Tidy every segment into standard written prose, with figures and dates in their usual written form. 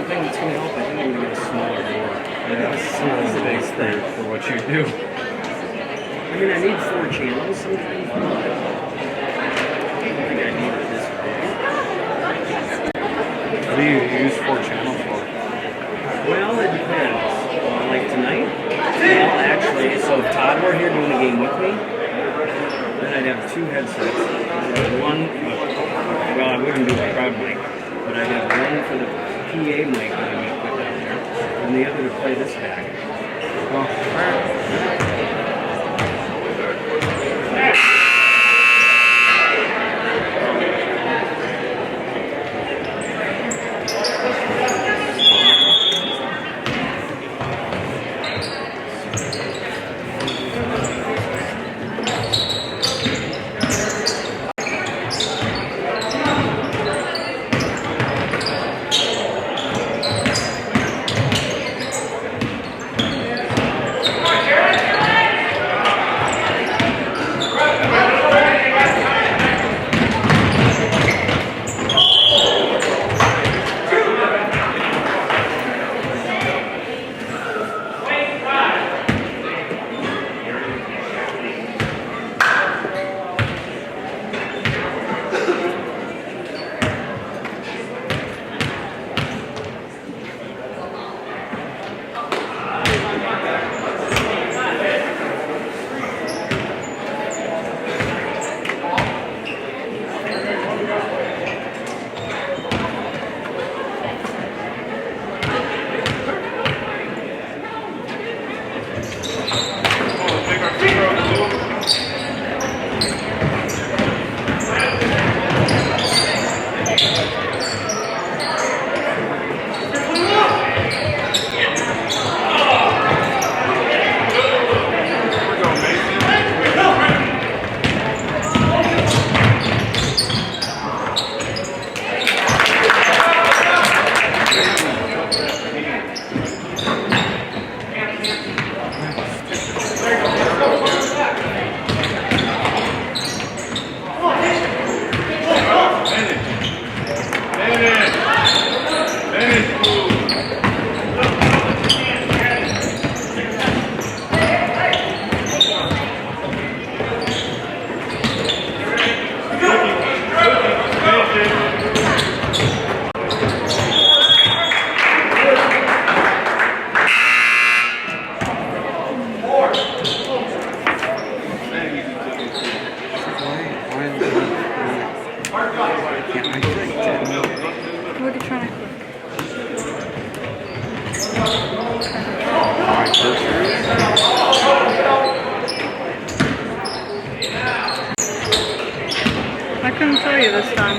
thing that's going to help, I think I'm going to get a smaller door. Yeah, that's the base thing for what you do. I mean, I need 4 channels sometimes, but I don't think I need it this big. What do you use 4 channels for? Well, it depends. Like tonight? Well, actually, so if Todd were here doing a game with me, then I'd have 2 headsets. One, well, I wouldn't do a crowd mic, but I'd have one for the PA mic that I'm going to put down there, and the other to play this back. What are you trying to click? I couldn't tell you this time.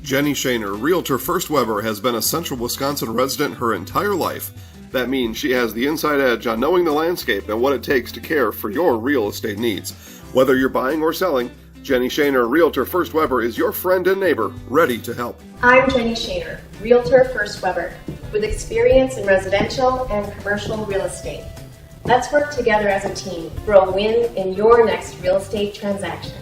Jenny Shaner, Realtor First Weber, has been a Central Wisconsin resident her entire life. That means she has the inside edge on knowing the landscape and what it takes to care for your real estate needs. Whether you're buying or selling, Jenny Shaner, Realtor First Weber, is your friend and neighbor, ready to help. I'm Jenny Shaner, Realtor First Weber, with experience in residential and commercial real estate. Let's work together as a team for a win in your next real estate transaction.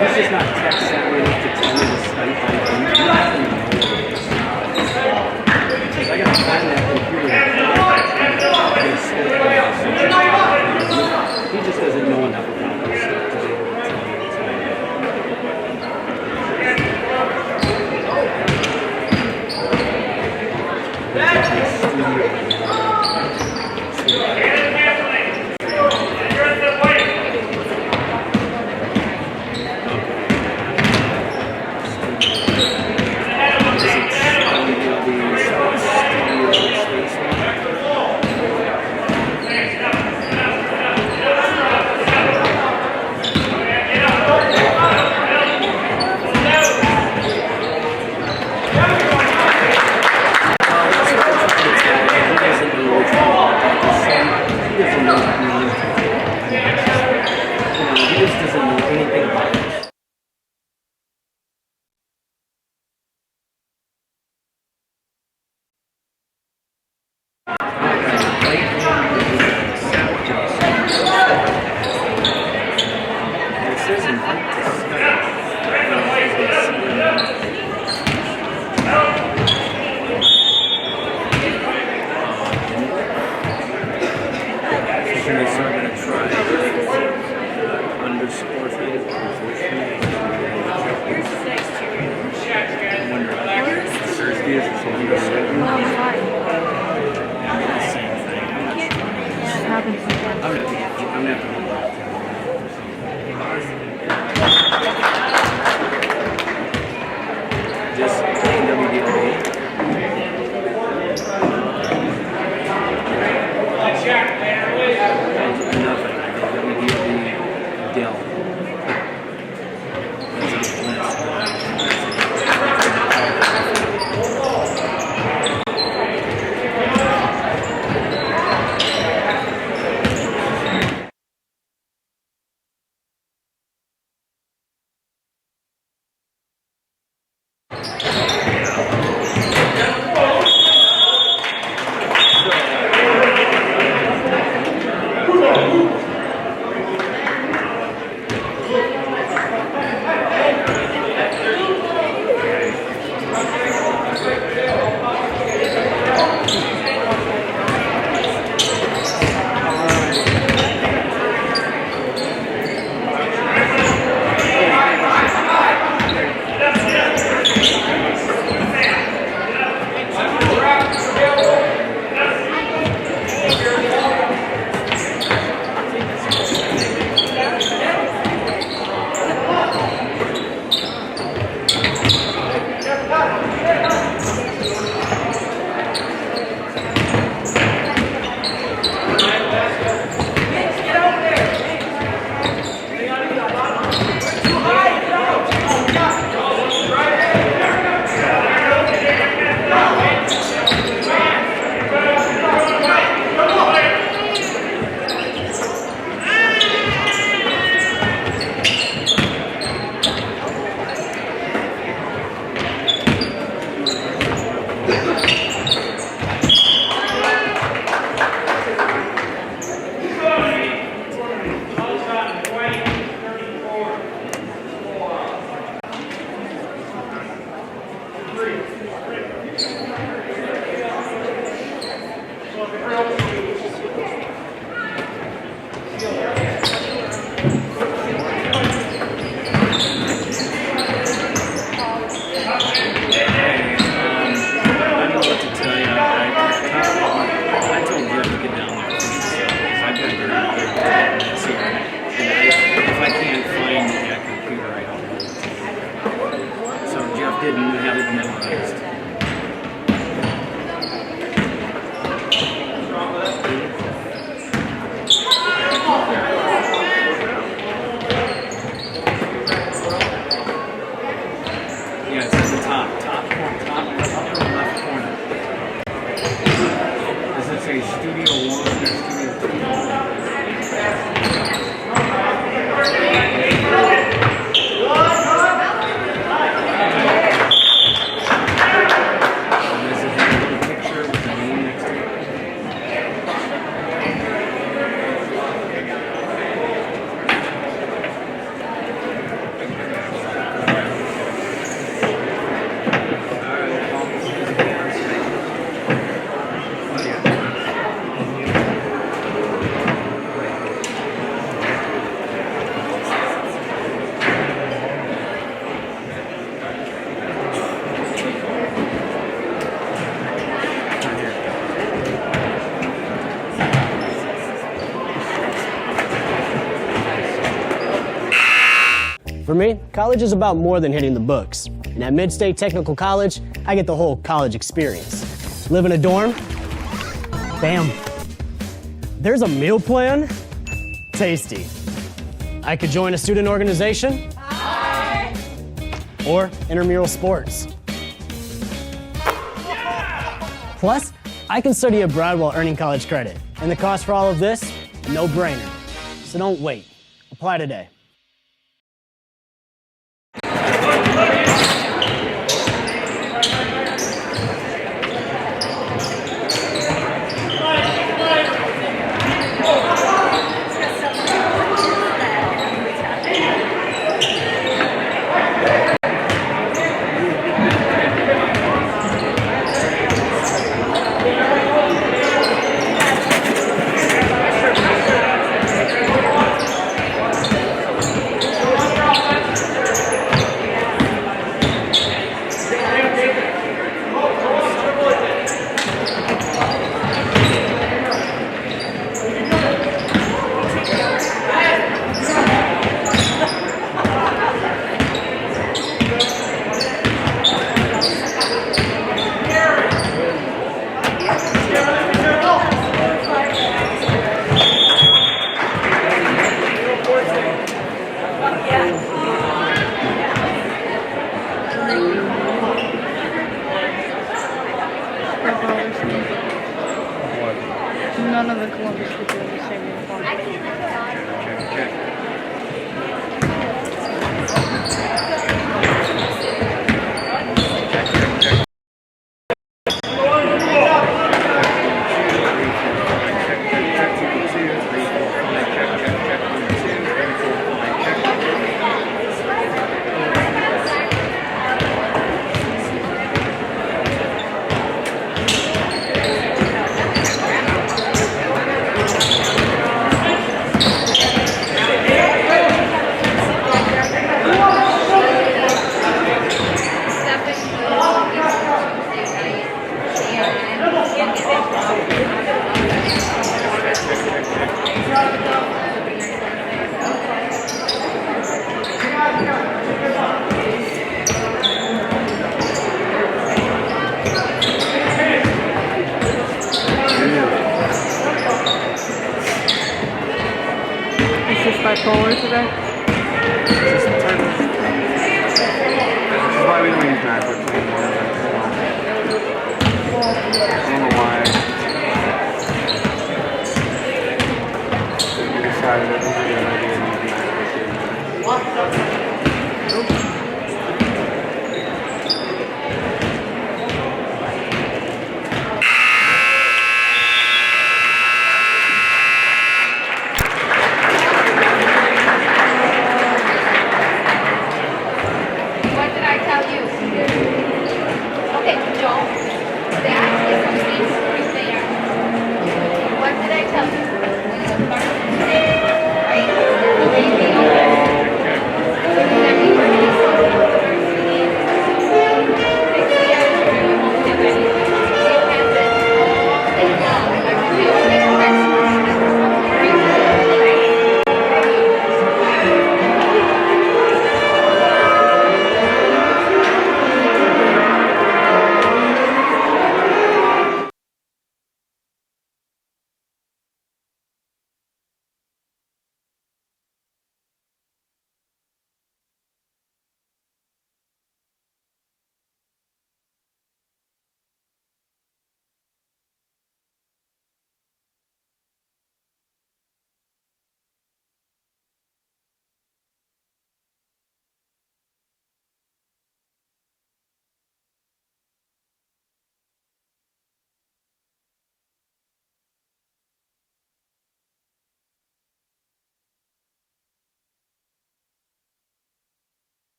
He's just not tech savvy enough to tell me the stuff I gotta find that computer. He just doesn't know enough about this stuff to be able to tell me what's going on. Dill. That's on the didn't have it memorized. Yeah, it's at the top left corner. Does it say Studio 1 or Studio 2? For me, college is about more than hitting the books. And at Mid-State Technical College, I get the whole college experience. Live in a dorm? Bam. There's a meal plan? Tasty. I could join a student organization? Hi. Or intramural sports. Plus, I can study abroad while earning college credit. And the cost for all of this? No brainer. So don't wait. Apply today. bipolar today? Just type. This is why we don't use MacBooks anymore. I don't know why. We decided it was a good idea to use MacBooks. What did I tell you? Okay, Joe, that is a piece right there. What did I tell you?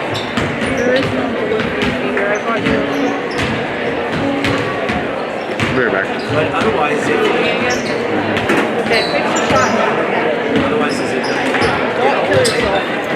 There is no delivery fee here. I bought you Be right back. But otherwise, again. Okay, fix the shot. otherwise is it Don't kill yourself.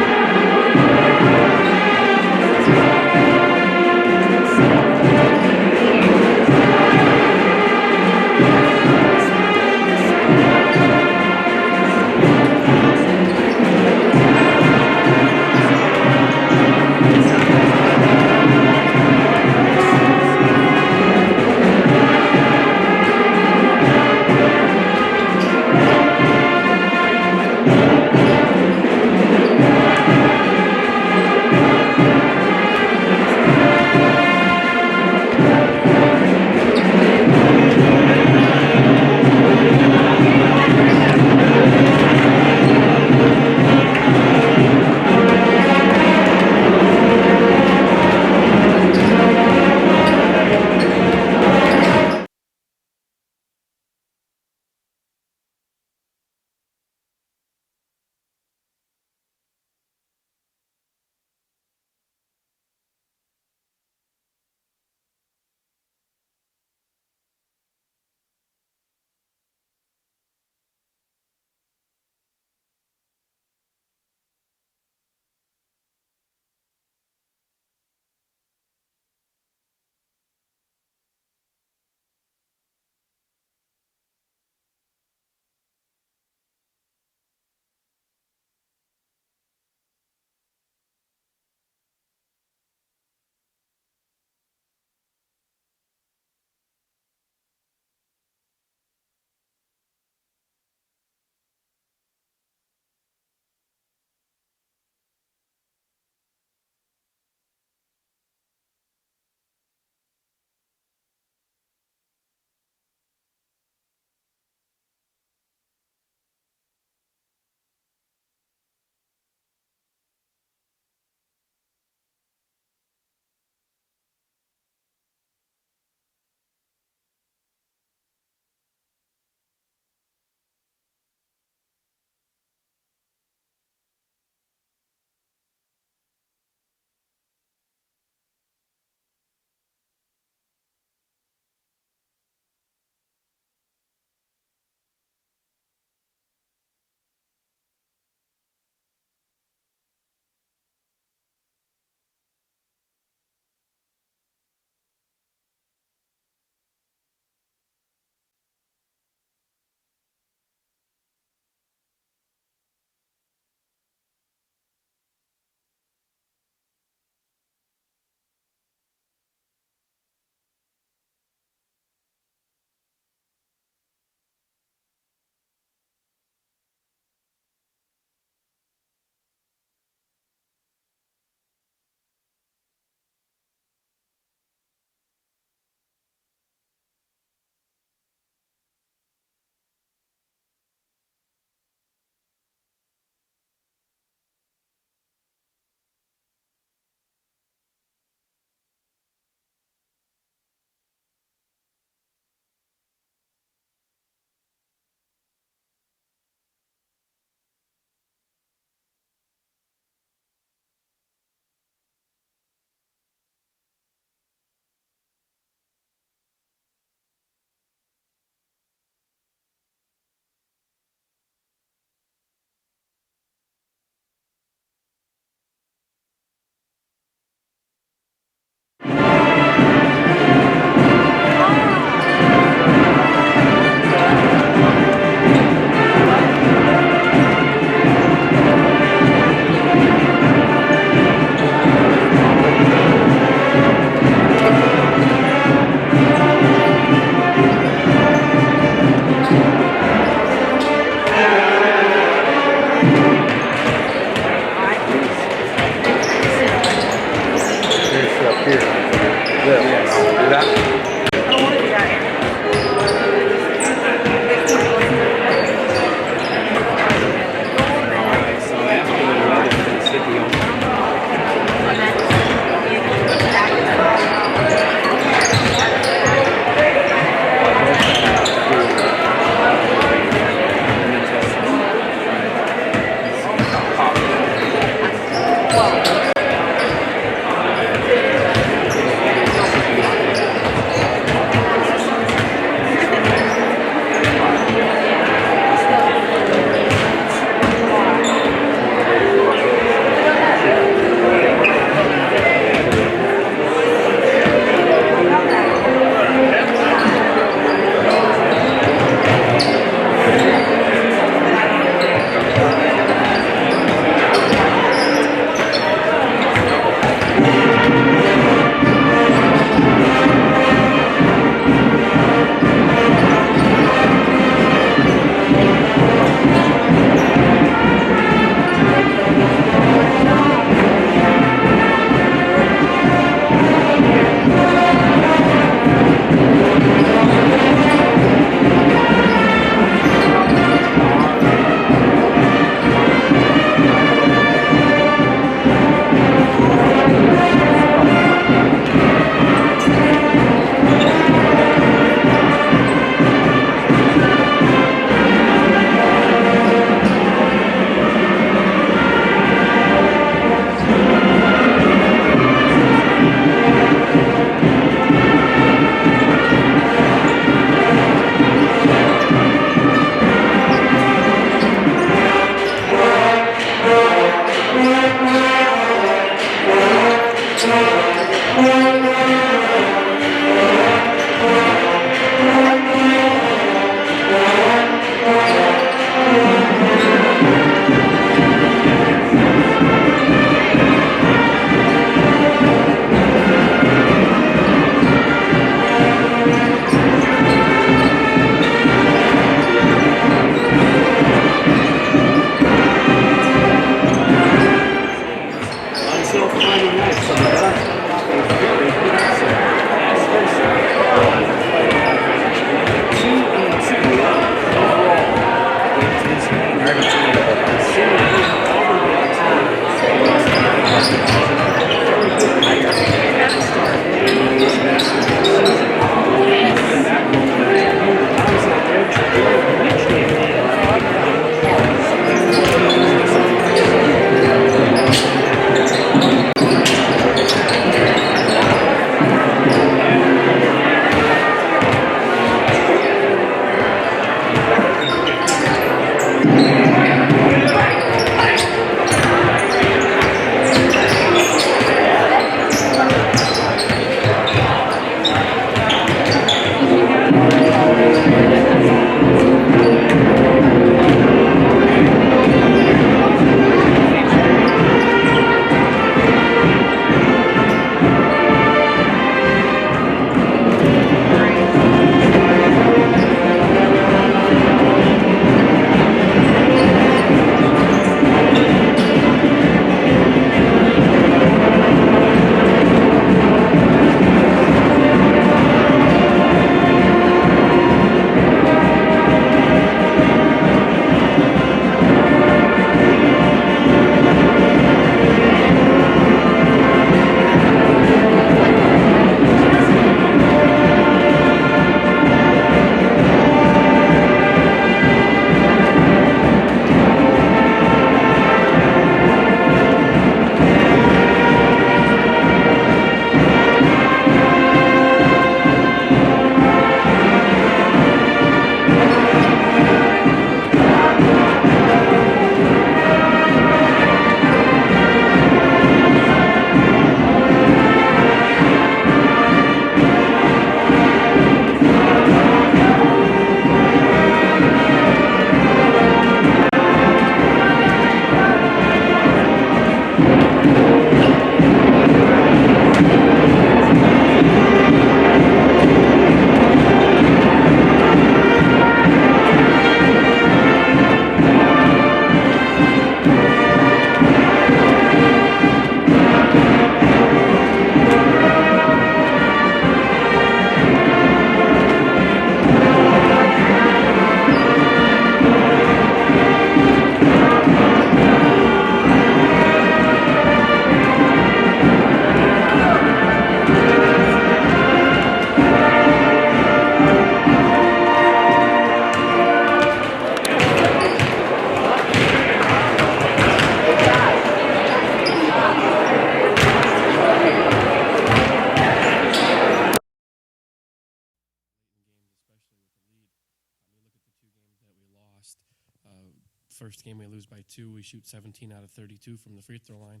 First game we lose by 2. We shoot 17 out of 32 from the free throw line.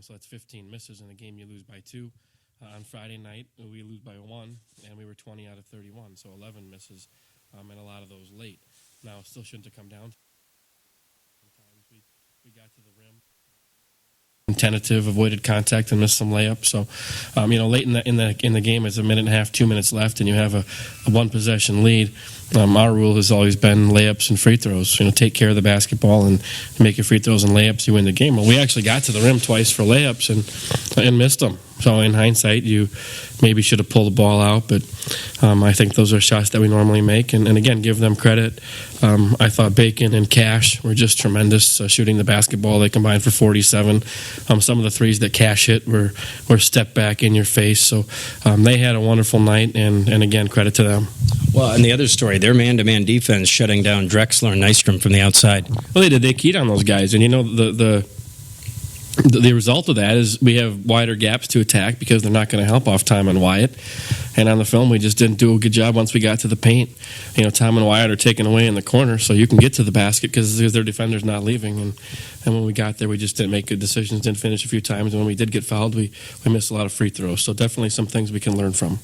So that's 15 misses in a game you lose by 2. On Friday night, we lose by 1, and we were 20 out of 31, so 11 misses, and a lot of those late. Now, it still shouldn't have come down. Sometimes we got to the rim. Tentative, avoided contact, and missed some layups. So, late in the game, it's a minute and a half, 2 minutes left, and you have a one possession lead. Our rule has always been layups and free throws. Take care of the basketball and make your free throws and layups. You win the game. Well, we actually got to the rim twice for layups and missed them. So in hindsight, you maybe should have pulled the ball out, but I think those are shots that we normally make. And again, give them credit. I thought Bacon and Cash were just tremendous shooting the basketball. They combined for 47. Some of the threes that Cash hit were step back in your face. So they had a wonderful night, and again, credit to them. Well, and the other story, their man-to-man defense shutting down Drexler and Nystrom from the outside. Well, they did. They keyed on those guys, and the result of that is we have wider gaps to attack because they're not going to help off Tom and Wyatt. And on the film, we just didn't do a good job once we got to the paint. Tom and Wyatt are taken away in the corner, so you can get to the basket because their defender's not leaving. And when we got there, we just didn't make good decisions, didn't finish a few times. And when we did get fouled, we missed a lot of free throws. So definitely some things we can learn from.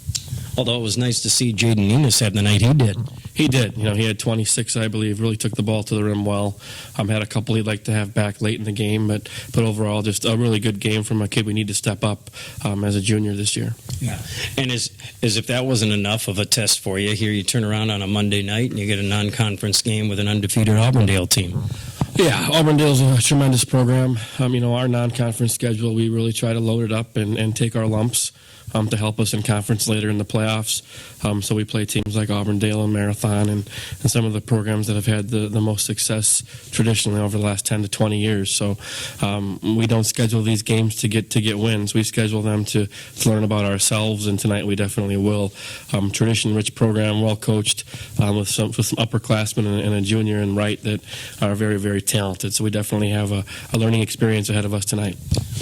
Although it was nice to see Jaden Enos have the night he did. He did. He had 26, I believe. Really took the ball to the rim well. Had a couple he'd like to have back late in the game, but overall, just a really good game from a kid we need to step up as a junior this year. Yeah. And as if that wasn't enough of a test for you, here you turn around on a Monday night and you get a non-conference game with an undefeated Auburndale team. Yeah, Auburndale's a tremendous program. Our non-conference schedule, we really try to load it up and take our lumps to help us in conference later in the playoffs. So we play teams like Auburndale and Marathon and some of the programs that have had the most success traditionally over the last 10 to 20 years. So we don't schedule these games to get wins. We schedule them to learn about ourselves, and tonight we definitely will. Tradition-rich program, well coached, with some upperclassmen and a junior and Wright that are very, very talented. So we definitely have a learning experience ahead of us tonight.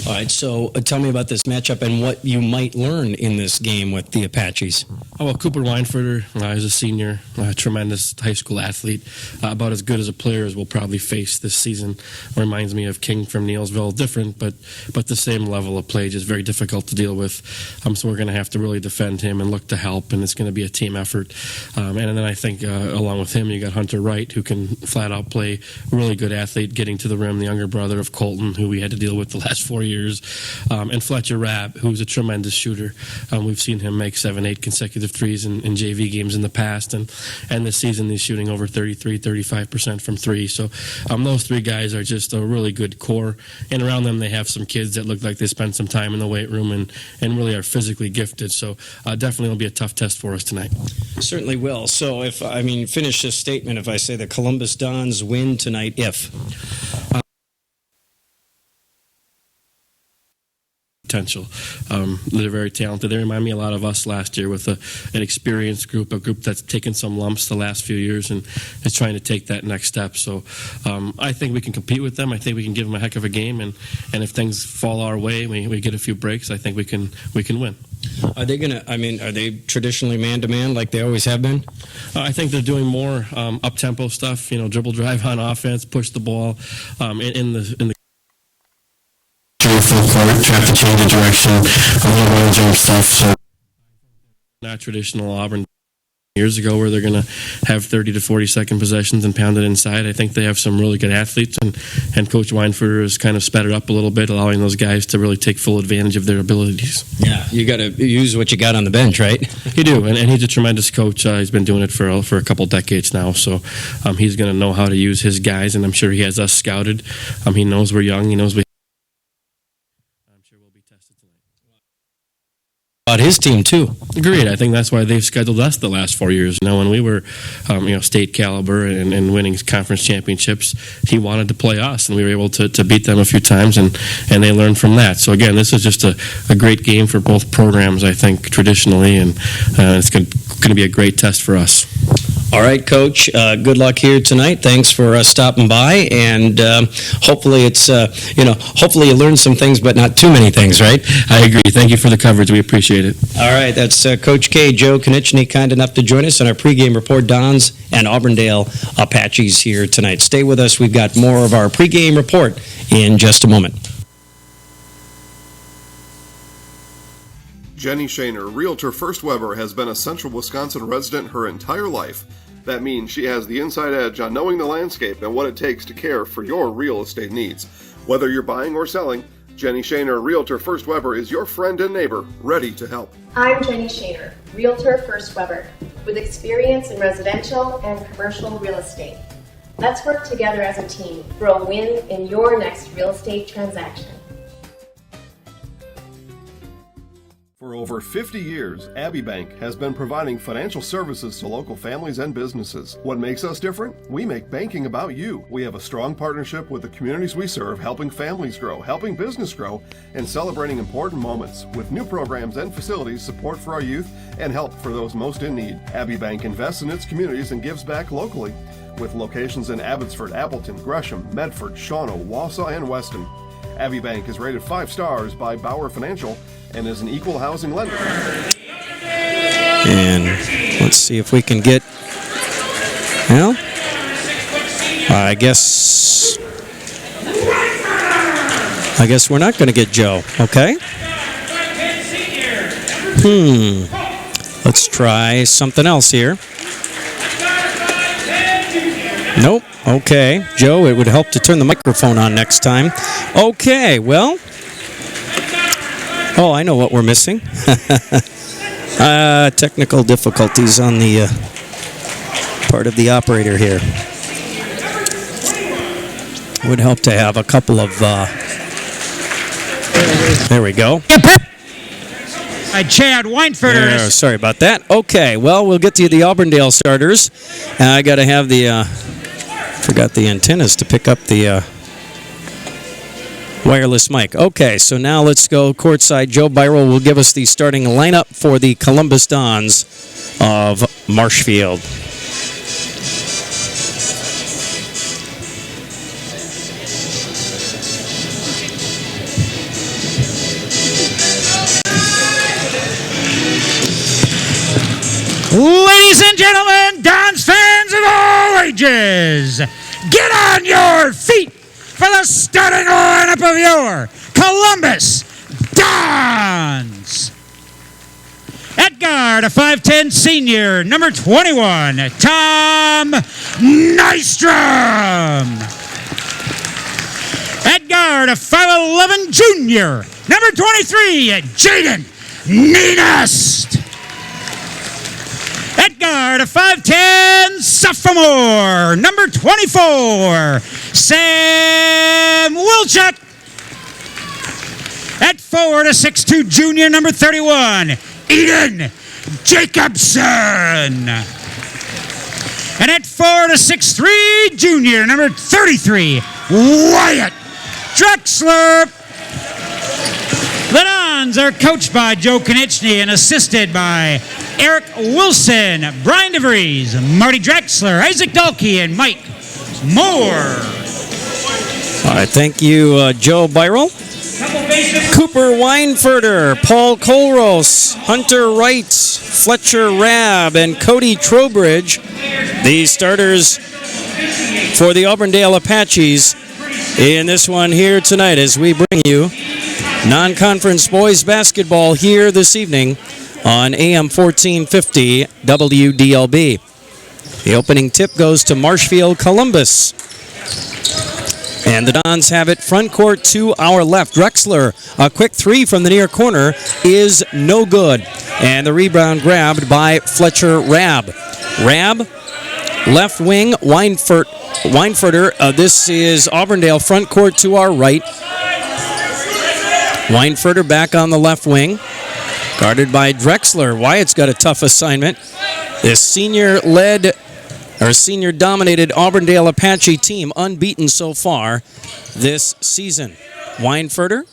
All right, so tell me about this matchup and what you might learn in this game with the Apaches. Oh, well, Cooper Weinfurter is a senior, tremendous high school athlete, about as good as a player as we'll probably face this season. Reminds me of King from Neilsville, different, but the same level of play, just very difficult to deal with. So we're going to have to really defend him and look to help, and it's going to be a team effort. And then I think along with him, you got Hunter Wright, who can flat out play, really good athlete, getting to the rim, the younger brother of Colton, who we had to deal with the last 4 years, and Fletcher Rabb, who's a tremendous shooter. We've seen him make 7-8 consecutive threes in JV games in the past, and this season he's shooting over 35% from three. So those three guys are just a really good core, and around them they have some kids that look like they spent some time in the weight room and really are physically gifted. So definitely will be a tough test for us tonight. Certainly will. So finish this statement if I say the Columbus Dons win tonight if? Potential. They're very talented. They remind me a lot of us last year with an experienced group, a group that's taken some lumps the last few years and is trying to take that next step. So I think we can compete with them. I think we can give them a heck of a game, and if things fall our way, we get a few breaks, I think we can win. Are they traditionally man-to-man like they always have been? I think they're doing more up-tempo stuff, dribble drive on offense, push the ball in the full court, try to change the direction, a little ranging stuff. So not traditional Auburn years ago where they're going to have 30 to 40 second possessions and pound it inside. I think they have some really good athletes, and Coach Weinfurter has kind of sped it up a little bit, allowing those guys to really take full advantage of their abilities. Yeah, you got to use what you got on the bench, right? You do, and he's a tremendous coach. He's been doing it for a couple decades now, so he's going to know how to use his guys, and I'm sure he has us scouted. He knows we're young. He knows about his team too. Agreed. I think that's why they've scheduled us the last 4 years. When we were, state caliber and winning conference championships, he wanted to play us, and we were able to beat them a few times, and they learned from that. So again, this is just a great game for both programs, I think, traditionally, and it's going to be a great test for us. All right, Coach. Good luck here tonight. Thanks for stopping by, and hopefully it's hopefully you learned some things, but not too many things, right? I agree. Thank you for the coverage. We appreciate it. All right, that's Coach K, Joe Konieczny, kind enough to join us on our pregame report. Dons and Auburndale Apaches here tonight. Stay with us. We've got more of our pregame report in just a moment. Jenny Shaner, Realtor First Weber, has been a Central Wisconsin resident her entire life. That means she has the inside edge on knowing the landscape and what it takes to care for your real estate needs. Whether you're buying or selling, Jenny Shaner, Realtor First Weber, is your friend and neighbor, ready to help. I'm Jenny Shaner, Realtor First Weber, with experience in residential and commercial real estate. Let's work together as a team for a win in your next real estate transaction. For over 50 years, Abbey Bank has been providing financial services to local families and businesses. What makes us different? We make banking about you. We have a strong partnership with the communities we serve, helping families grow, helping business grow, and celebrating important moments with new programs and facilities, support for our youth, and help for those most in need. Abbey Bank invests in its communities and gives back locally, with locations in Abbotsford, Appleton, Gresham, Medford, Shawano, Wausau, and Weston. Abbey Bank is rated 5 stars by Bauer Financial and is an equal housing lender. And let's see if we can get, well, I guess we're not going to get Joe, okay? Let's try something else here. Nope. Okay, Joe, it would help to turn the microphone on next time. Okay, well, I know what we're missing. Technical difficulties on the part of the operator here. Would help to have a couple of, there we go. Chad Weinfurter. Sorry about that. Okay, well, we'll get to the Auburndale starters. I got to have the, forgot the antennas to pick up the wireless mic. Okay, so now let's go courtside. Joe Byrell will give us the starting lineup for the Columbus Dons of Marshfield. Ladies and gentlemen, Dons fans of all ages, get on your feet for the starting lineup of your Columbus Dons. At guard, a 5'10 senior, number 21, Tom Nystrom. At guard, a 5'11 junior, number 23, Jaden Nenest. At guard, a 5'10 sophomore, number 24, Sam Wilczek. At forward, a 6'2 junior, number 31, Eden Jacobson. And at forward, a 6'3 junior, number 33, Wyatt Drexler. The Dons are coached by Joe Konieczny and assisted by Eric Wilson, Brian DeVries, Marty Drexler, Isaac Dahlke, and Mike Moore. All right, thank you, Joe Byrell. Cooper Weinfurter, Paul Colros, Hunter Wright, Fletcher Rabb, and Cody Trowbridge, the starters for the Auburndale Apaches in this one here tonight as we bring you non-conference boys basketball here this evening on AM 1450 WDLB. The opening tip goes to Marshfield Columbus. And the Dons have it front court to our left. Drexler, a quick three from the near corner, is no good. And the rebound grabbed by Fletcher Rabb. Rabb, left wing, Weinfurter. This is Auburndale front court to our right. Weinfurter back on the left wing, guarded by Drexler. Wyatt's got a tough assignment. This senior-dominated Auburndale Apache team unbeaten so far this season. Weinfurter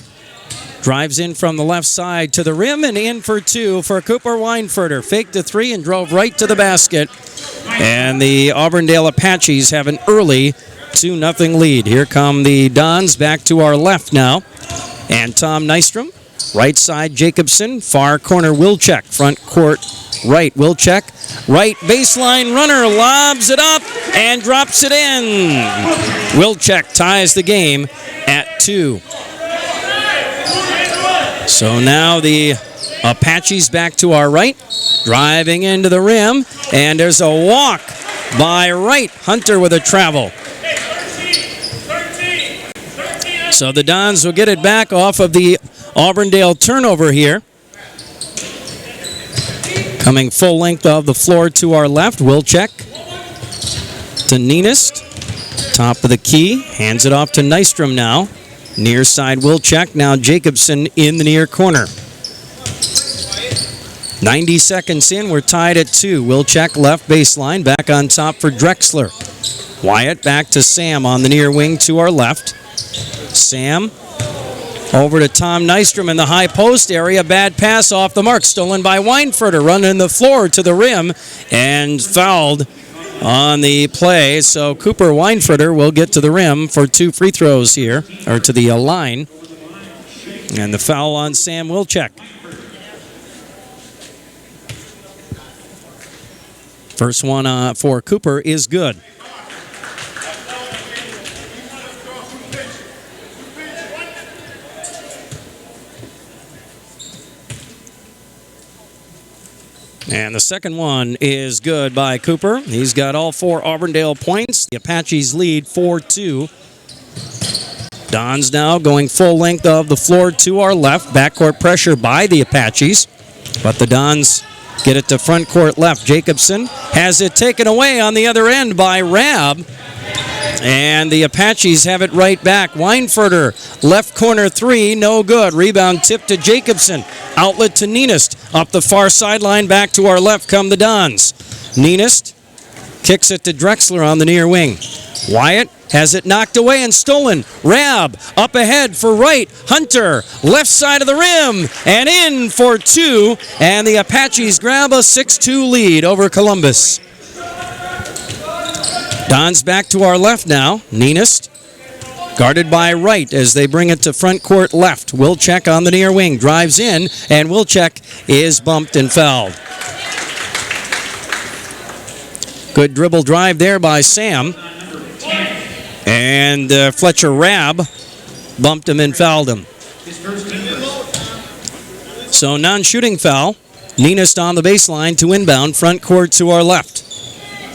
drives in from the left side to the rim and in for two for Cooper Weinfurter. Faked the three and drove right to the basket. And the Auburndale Apaches have an early 2-0 lead. Here come the Dons back to our left now. And Tom Nystrom, right side Jacobson, far corner Wilczek, front court right Wilczek, right baseline runner lobs it up and drops it in. Wilczek ties the game at 2. So now the Apaches back to our right, driving into the rim, and there's a walk by Wright. Hunter with a travel. So the Dons will get it back off of the Auburndale turnover here. Coming full length of the floor to our left, Wilczek to Nienist. Top of the key, hands it off to Nystrom now. Near side Wilczek, now Jacobson in the near corner. 90 seconds in, we're tied at 2. Wilczek left baseline, back on top for Drexler. Wyatt back to Sam on the near wing to our left. Sam over to Tom Nystrom in the high post area. Bad pass off the mark, stolen by Weinfurter, running the floor to the rim and fouled on the play. So Cooper Weinfurter will get to the rim for 2 free throws here, or to the line. And the foul on Sam Wilczek. First one for Cooper is good. And the second one is good by Cooper. He's got all 4 Auburndale points. The Apaches lead 4-2. Dons now going full length of the floor to our left. Backcourt pressure by the Apaches. But the Dons get it to front court left. Jacobson has it taken away on the other end by Rab. And the Apaches have it right back. Weinfurter, left corner 3, no good. Rebound tip to Jacobson. Outlet to Nienist. Up the far sideline, back to our left come the Dons. Nienist kicks it to Drexler on the near wing. Wyatt has it knocked away and stolen. Rab up ahead for Wright. Hunter, left side of the rim, and in for 2. And the Apaches grab a 6-2 lead over Columbus. Dons back to our left now. Nienist guarded by Wright as they bring it to front court left. Wilczek on the near wing drives in, and Wilczek is bumped and fouled. Good dribble drive there by Sam. And Fletcher Rab bumped him and fouled him. So non-shooting foul. Nienist on the baseline to inbound, front court to our left.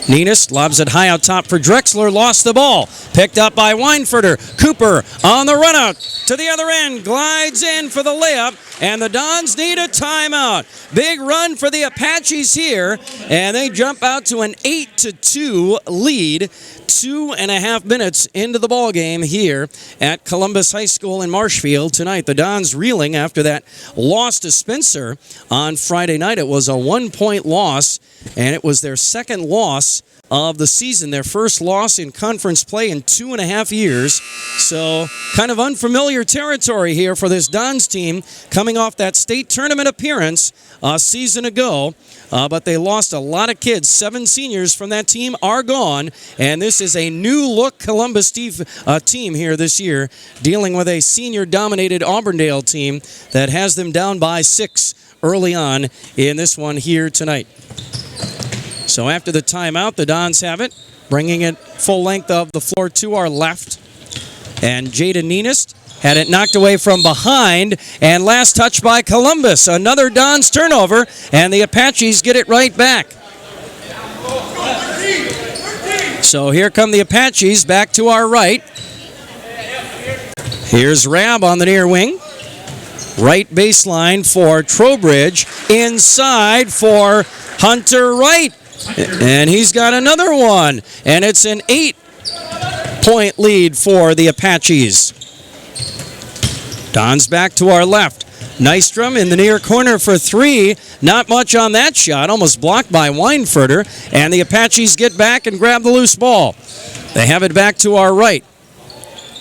Nienist lobs it high out top for Drexler, lost the ball. Picked up by Weinfurter. Cooper on the run out to the other end, glides in for the layup, and the Dons need a timeout. Big run for the Apaches here, and they jump out to an 8-2 lead. 2.5 minutes into the ball game here at Columbus High School in Marshfield tonight. The Dons reeling after that loss to Spencer on Friday night. It was a 1-point loss, and it was their second loss of the season, their first loss in conference play in 2.5 years. So kind of unfamiliar territory here for this Dons team coming off that state tournament appearance a season ago. But they lost a lot of kids. 7 seniors from that team are gone, and this is a new-look Columbus team here this year, dealing with a senior-dominated Auburndale team that has them down by 6 early on in this one here tonight. So after the timeout, the Dons have it, bringing it full length of the floor to our left. And Jaden Nienist had it knocked away from behind, and last touch by Columbus. Another Dons turnover, and the Apaches get it right back. So here come the Apaches back to our right. Here's Rab on the near wing. Right baseline for Trowbridge. Inside for Hunter Wright. And he's got another one. And it's an 8-point lead for the Apaches. Dons back to our left. Nystrom in the near corner for 3. Not much on that shot. Almost blocked by Weinfurter. And the Apaches get back and grab the loose ball. They have it back to our right.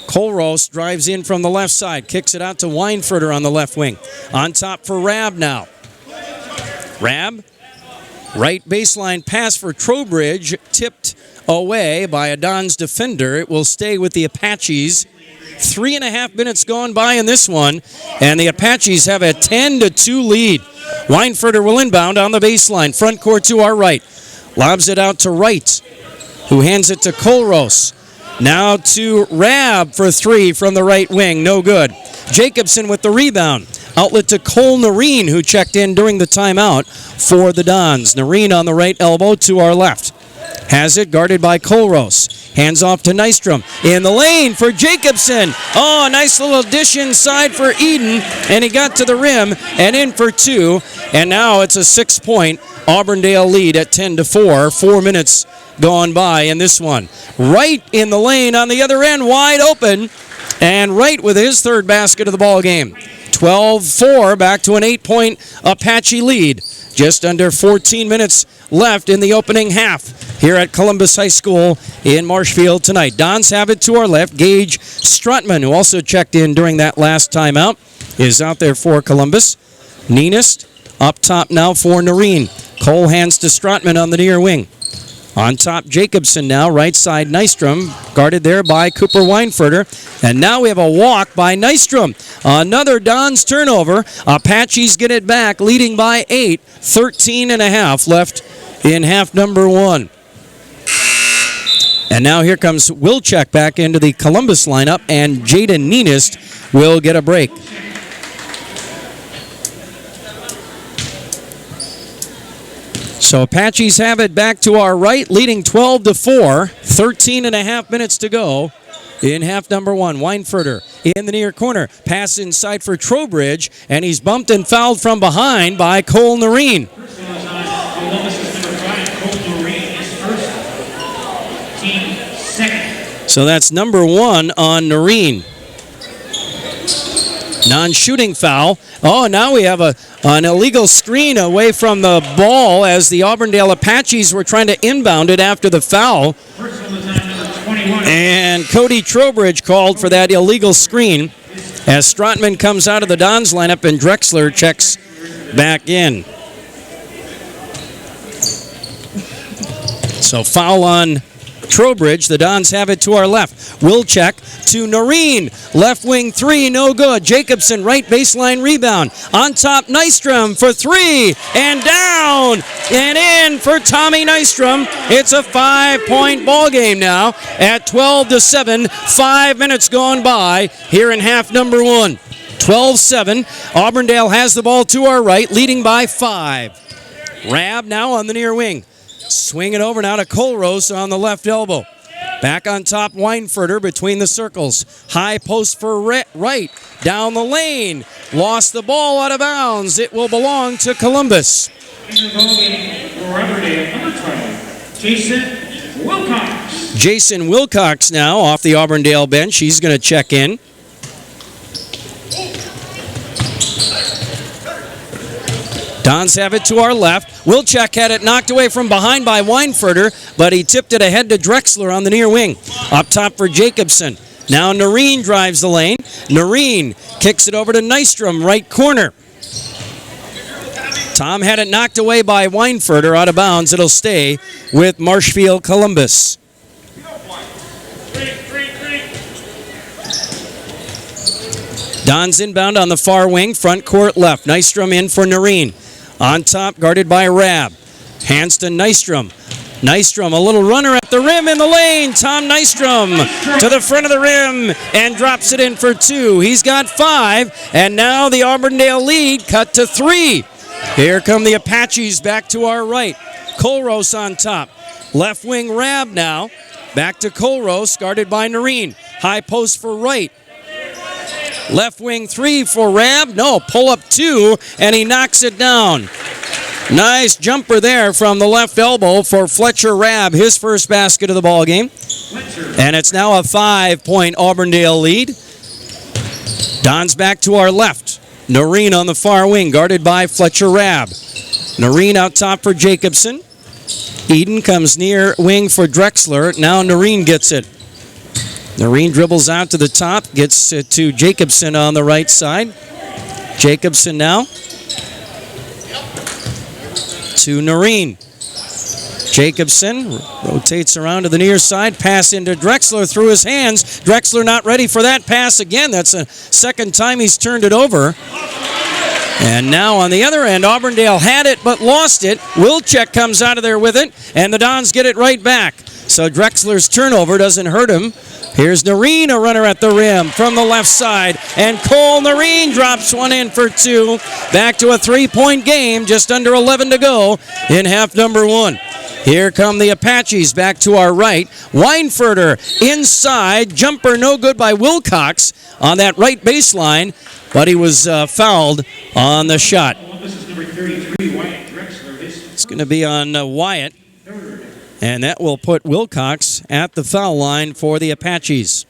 Colrose drives in from the left side. Kicks it out to Weinfurter on the left wing. On top for Rab now. Rab Right baseline pass for Trowbridge, tipped away by a Don's defender. It will stay with the Apaches. 3.5 minutes gone by in this one, and the Apaches have a 10-2 lead. Weinfurter will inbound on the baseline, front court to our right. Lobs it out to Wright, who hands it to Colrose. Now to Rab for three from the right wing, no good. Jacobson with the rebound. Outlet to Cole Nareen, who checked in during the timeout for the Dons. Nareen on the right elbow to our left. Has it, guarded by Colrose. Hands off to Nystrom. In the lane for Jacobson. Oh, a nice little dish inside for Eden. And he got to the rim and in for two. And now it's a 6-point Auburndale lead at 10-4. 4 minutes gone by in this one. Wright in the lane on the other end, wide open. And Wright with his third basket of the ball game. 12-4, back to an 8-point Apache lead. Just under 14 minutes left in the opening half here at Columbus High School in Marshfield tonight. Dons have it to our left. Gage Strutman, who also checked in during that last timeout, is out there for Columbus. Neenest up top now for Nareen. Cole hands to Strutman on the near wing. On top, Jacobson now, right side, Nystrom, guarded there by Cooper Weinfurter. And now we have a walk by Nystrom. Another Dons turnover. Apaches get it back, leading by 8. 13.5 left in half number one. And now here comes Wilczek back into the Columbus lineup, and Jaden Neenest will get a break. So Apaches have it back to our right, leading 12-4. 13.5 minutes to go in half number one. Weinfurter in the near corner. Pass inside for Trowbridge, and he's bumped and fouled from behind by Cole Nareen. So that's number one on Nareen. Non-shooting foul. Oh, now we have an illegal screen away from the ball as the Auburndale Apaches were trying to inbound it after the foul. And Cody Trowbridge called for that illegal screen as Strotman comes out of the Dons lineup and Drexler checks back in. So foul on Trowbridge. The Dons have it to our left. Wilczek to Nareen. Left wing three, no good. Jacobson, right baseline rebound. On top, Nystrom for three. And down and in for Tommy Nystrom. It's a 5-point ball game now at 12-7. 5 minutes gone by here in half number one. 12-7. Auburndale has the ball to our right, leading by 5. Rab now on the near wing. Swing it over now to Colrose on the left elbow. Back on top, Weinfurter between the circles. High post for Wright. Down the lane. Lost the ball out of bounds. It will belong to Columbus. Jason Wilcox now off the Auburndale bench. He's going to check in. Dons have it to our left. Wilczek had it knocked away from behind by Weinfurter, but he tipped it ahead to Drexler on the near wing. Up top for Jacobson. Now Nareen drives the lane. Nareen kicks it over to Nystrom, right corner. Tom had it knocked away by Weinfurter, out of bounds. It'll stay with Marshfield Columbus. Dons inbound on the far wing, front court left. Nystrom in for Nareen. On top, guarded by Rab. Hands to Nystrom. Nystrom, a little runner at the rim in the lane. Tom Nystrom to the front of the rim and drops it in for two. He's got 5, and now the Auburndale lead cut to 3. Here come the Apaches back to our right. Colrose on top. Left wing Rab now. Back to Colrose, guarded by Nareen. High post for Wright. Left wing 3 for Rab. No, pull up 2, and he knocks it down. Nice jumper there from the left elbow for Fletcher Rab, his first basket of the ball game. And it's now a 5-point Auburndale lead. Don's back to our left. Nareen on the far wing, guarded by Fletcher Rab. Nareen out top for Jacobson. Eden comes near wing for Drexler. Now Nareen gets it. Nareen dribbles out to the top, gets it to Jacobson on the right side. Jacobson now. to Noreen. Jacobson rotates around to the near side, pass into Drexler through his hands. Drexler not ready for that pass again. That's the second time he's turned it over. And now on the other end, Auburndale had it but lost it. Wilczek comes out of there with it, and the Dons get it right back. So Drexler's turnover doesn't hurt him. Here's Noreen, a runner at the rim from the left side. And Cole Noreen drops one in for two. Back to a 3-point game, just under 11 to go in half number one. Here come the Apaches back to our right. Weinfurter inside. Jumper no good by Wilcox on that right baseline, but he was fouled on the shot. It's going to be on Wyatt. And that will put Wilcox at the foul line for the Apaches.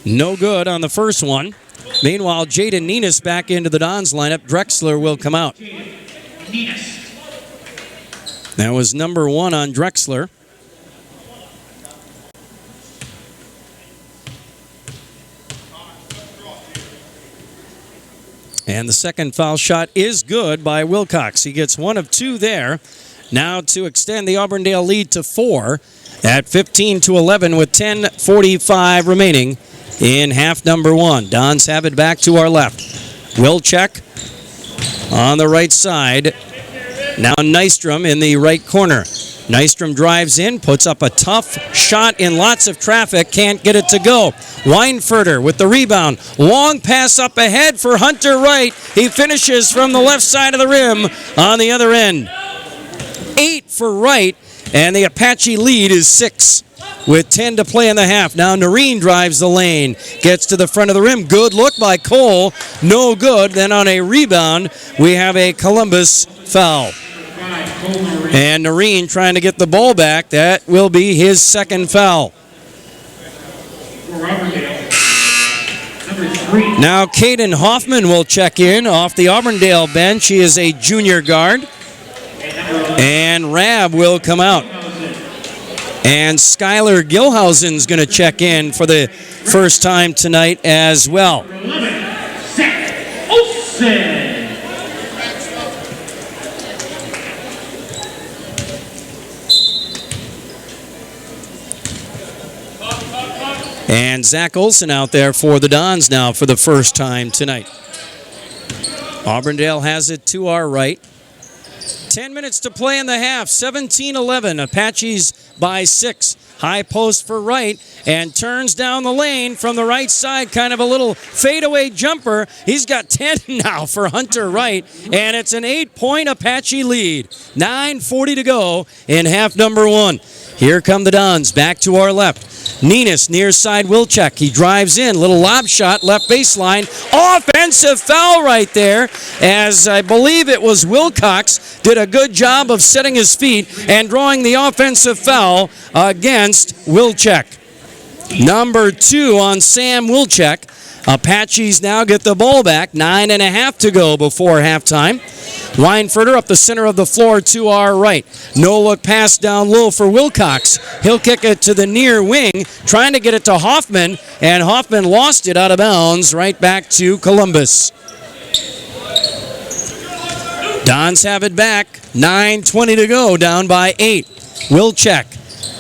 No good on the first one. Meanwhile, Jaden Nenis back into the Dons lineup. Drexler will come out. That was number 1 on Drexler. And the second foul shot is good by Wilcox. He gets 1 of 2 there. Now to extend the Auburndale lead to 4 at 15-11 with 10:45 remaining in half number one. Dons have it back to our left. Wilczek on the right side. Now Nystrom in the right corner. Nystrom drives in, puts up a tough shot in lots of traffic, can't get it to go. Weinfurter with the rebound. Long pass up ahead for Hunter Wright. He finishes from the left side of the rim on the other end. 8 for Wright, and the Apache lead is 6 with 10 to play in the half. Now Noreen drives the lane, gets to the front of the rim. Good look by Cole, no good. Then on a rebound, we have a Columbus foul. And Noreen trying to get the ball back. That will be his second foul. Now Caden Hoffman will check in off the Auburndale bench. He is a junior guard. And Rab will come out. And Skylar Gilhousen's going to check in for the first time tonight as well. And Zach Olson out there for the Dons now for the first time tonight. Auburndale has it to our right. 10 minutes to play in the half. 17-11. Apaches by 6. High post for Wright and turns down the lane from the right side. Kind of a little fadeaway jumper. He's got 10 now for Hunter Wright. And it's an 8-point Apache lead. 9:40 to go in half number one. Here come the Dons back to our left. Nenis near side Wilczek. He drives in. Little lob shot left baseline. Offensive foul right there, as I believe it was Wilcox did a good job of setting his feet and drawing the offensive foul against Wilczek. Number 2 on Sam Wilczek. Apaches now get the ball back. 9.5 to go before halftime. Weinfurter up the center of the floor to our right. No look pass down low for Wilcox. He'll kick it to the near wing, trying to get it to Hoffman, and Hoffman lost it out of bounds right back to Columbus. Dons have it back. 9:20 to go, down by 8. Wilczek.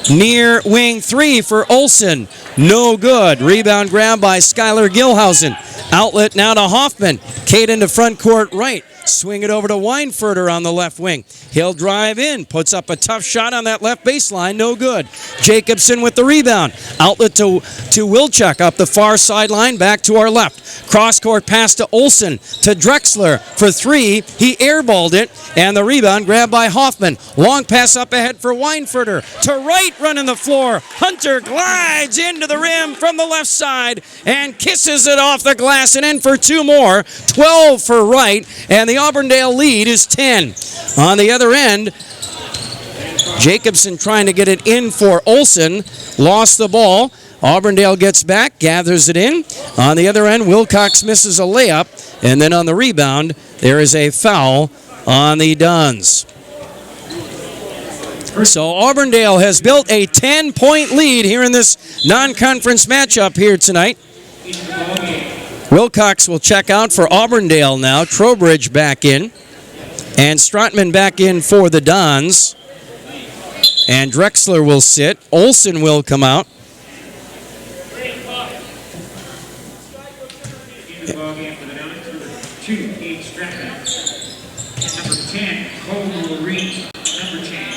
Near wing 3 for Olson. No good. Rebound grab by Skylar Gilhousen. Outlet now to Hoffman. Caden to front court right. Swing it over to Weinfurter on the left wing. He'll drive in. Puts up a tough shot on that left baseline. No good. Jacobson with the rebound. Outlet to Wilczek up the far sideline. Back to our left. Cross-court pass to Olson. To Drexler for 3. He airballed it. And the rebound grabbed by Hoffman. Long pass up ahead for Weinfurter. To right, running the floor. Hunter glides into the rim from the left side and kisses it off the glass and in for 2 more. 12 for Wright. And the Auburndale lead is 10. On the other end, Jacobson trying to get it in for Olson. Lost the ball. Auburndale gets back, gathers it in. On the other end, Wilcox misses a layup. And then on the rebound, there is a foul on the Dons. So Auburndale has built a 10-point lead here in this non-conference matchup here tonight. Wilcox will check out for Auburndale now. Trowbridge back in. And Strotman back in for the Dons. And Drexler will sit. Olson will come out. In the ballgame for the Dons, number 2, Gabe Stratton. Number 10, Cole Noreen, number change.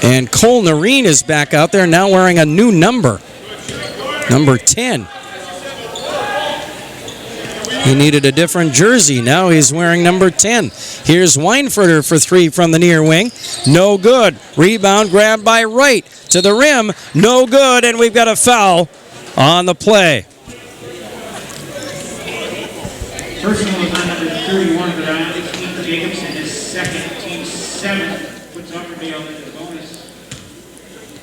And Cole Noreen is back out there now wearing a new number. Number 10. He needed a different jersey. Now he's wearing number 10. Here's Weinfurter for 3 from the near wing. No good. Rebound grabbed by Wright to the rim. No good, and we've got a foul on the play. Personal is on number 31 for the Dons. Keith Jacobson is second. Team 7 puts Auburndale into the bonus.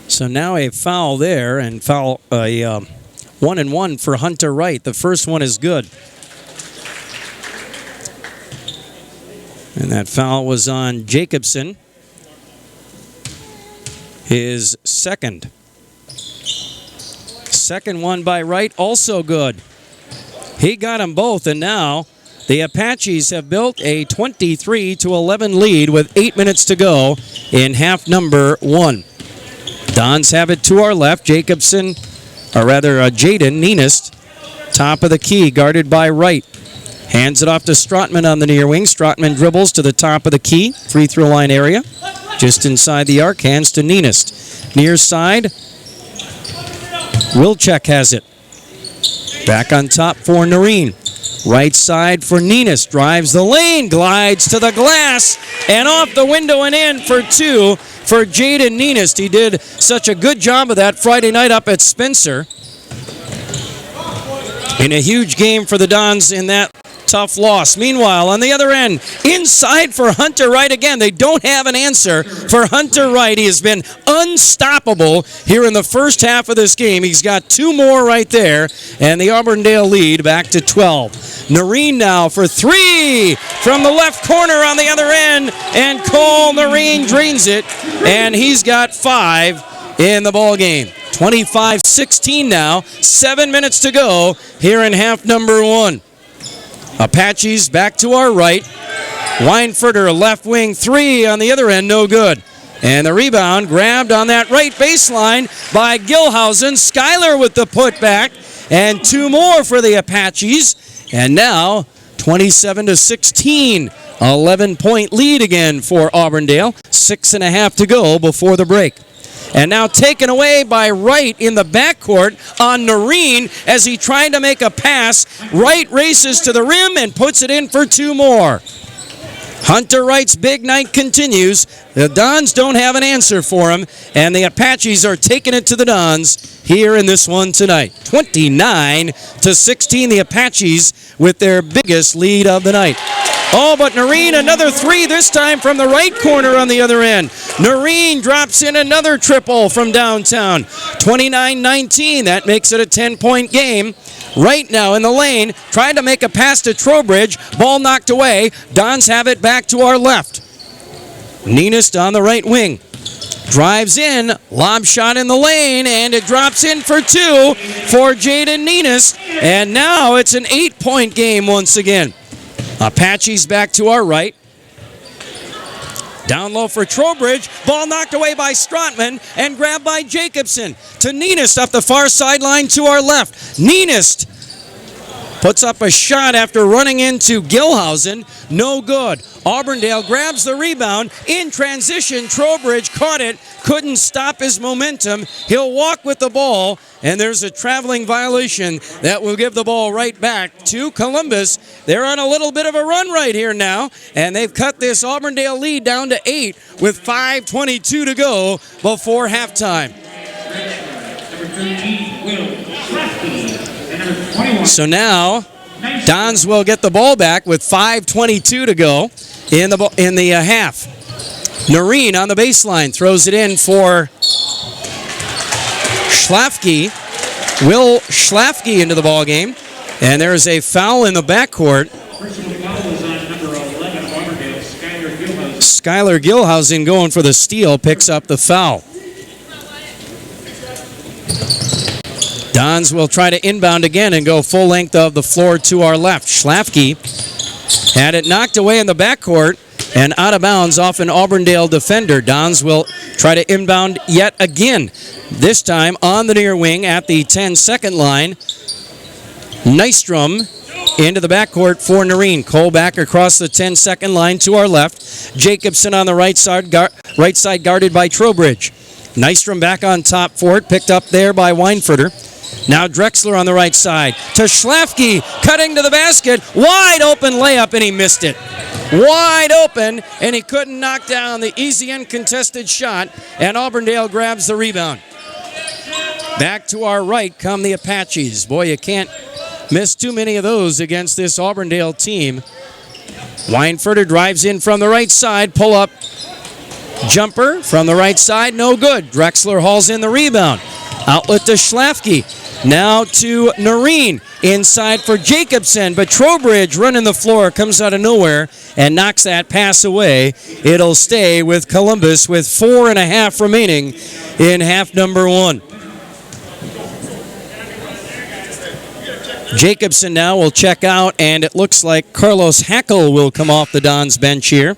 So now a foul there, and foul a 1-and-1 for Hunter Wright. The first one is good. And that foul was on Jacobson. His second. Second one by Wright, also good. He got them both, and now the Apaches have built a 23-11 lead with 8 minutes to go in half number 1. Dons have it to our left. Jacobson, or rather Jaden Nenist, top of the key, guarded by Wright. Hands it off to Strotman on the near wing. Strotman dribbles to the top of the key, free throw line area. Just inside the arc, hands to Nenist. Near side, Wilczek has it. Back on top for Noreen. Right side for Nenist. Drives the lane, glides to the glass, and off the window and in for 2 for Jaden Nenist. He did such a good job of that Friday night up at Spencer. In a huge game for the Dons in that tough loss. Meanwhile, on the other end, inside for Hunter Wright again. They don't have an answer for Hunter Wright. He has been unstoppable here in the first half of this game. He's got 2 more right there, and the Auburndale lead back to 12. Noreen now for 3 from the left corner on the other end, and Cole Noreen drains it, and he's got 5 in the ball game. 25-16 now, 7 minutes to go here in half number 1. Apaches back to our right. Weinfurter left wing 3 on the other end, no good. And the rebound grabbed on that right baseline by Gilhausen. Schuyler with the putback, and 2 more for the Apaches. And now 27-16, 11-point lead again for Auburndale. 6.5 to go before the break. And now taken away by Wright in the backcourt on Noreen as he tried to make a pass. Wright races to the rim and puts it in for 2 more. Hunter Wright's big night continues. The Dons don't have an answer for him, and the Apaches are taking it to the Dons here in this one tonight. 29-16, the Apaches with their biggest lead of the night. Oh, but Noreen, another 3, this time from the right corner on the other end. Noreen drops in another triple from downtown. 29-19, that makes it a 10-point game. Right now in the lane, trying to make a pass to Trowbridge. Ball knocked away. Dons have it back to our left. Nenist on the right wing. Drives in, lob shot in the lane, and it drops in for 2 for Jaden Nenist. And now it's an 8-point game once again. Apaches back to our right. Down low for Trowbridge. Ball knocked away by Strotman and grabbed by Jacobson. To Nenist up the far sideline to our left. Nenist puts up a shot after running into Gilhausen. No good. Auburndale grabs the rebound. In transition, Trowbridge caught it. Couldn't stop his momentum. He'll walk with the ball, and there's a traveling violation that will give the ball right back to Columbus. They're on a little bit of a run right here now, and they've cut this Auburndale lead down to 8 with 5:22 to go before halftime. So now, Dons will get the ball back with 5:22 to go in the half. Noreen on the baseline throws it in for Schlafke. Will Schlafke into the ball game, and there's a foul in the backcourt. Personal foul is on number 11, Auburndale, Schuyler Gilhausen. Schuyler Gilhausen going for the steal, picks up the foul. Dons will try to inbound again and go full length of the floor to our left. Schlafke had it knocked away in the backcourt and out of bounds off an Auburndale defender. Dons will try to inbound yet again, this time on the near wing at the 10-second line. Nystrom into the backcourt for Noreen. Cole back across the 10-second line to our left. Jacobson on the right side guarded by Trowbridge. Nystrom back on top for it, picked up there by Weinfurter. Now Drexler on the right side to Schlafke, cutting to the basket. Wide open layup, and he missed it. Wide open, and he couldn't knock down the easy uncontested shot, and Auburndale grabs the rebound. Back to our right come the Apaches. Boy, you can't miss too many of those against this Auburndale team. Weinfurter drives in from the right side, pull up jumper from the right side, no good. Drexler hauls in the rebound. Outlet to Schlafke. Now to Noreen. Inside for Jacobson, but Trowbridge running the floor, comes out of nowhere and knocks that pass away. It'll stay with Columbus with 4.5 remaining in half number one. Jacobson now will check out, and it looks like Carlos Hackle will come off the Dons bench here.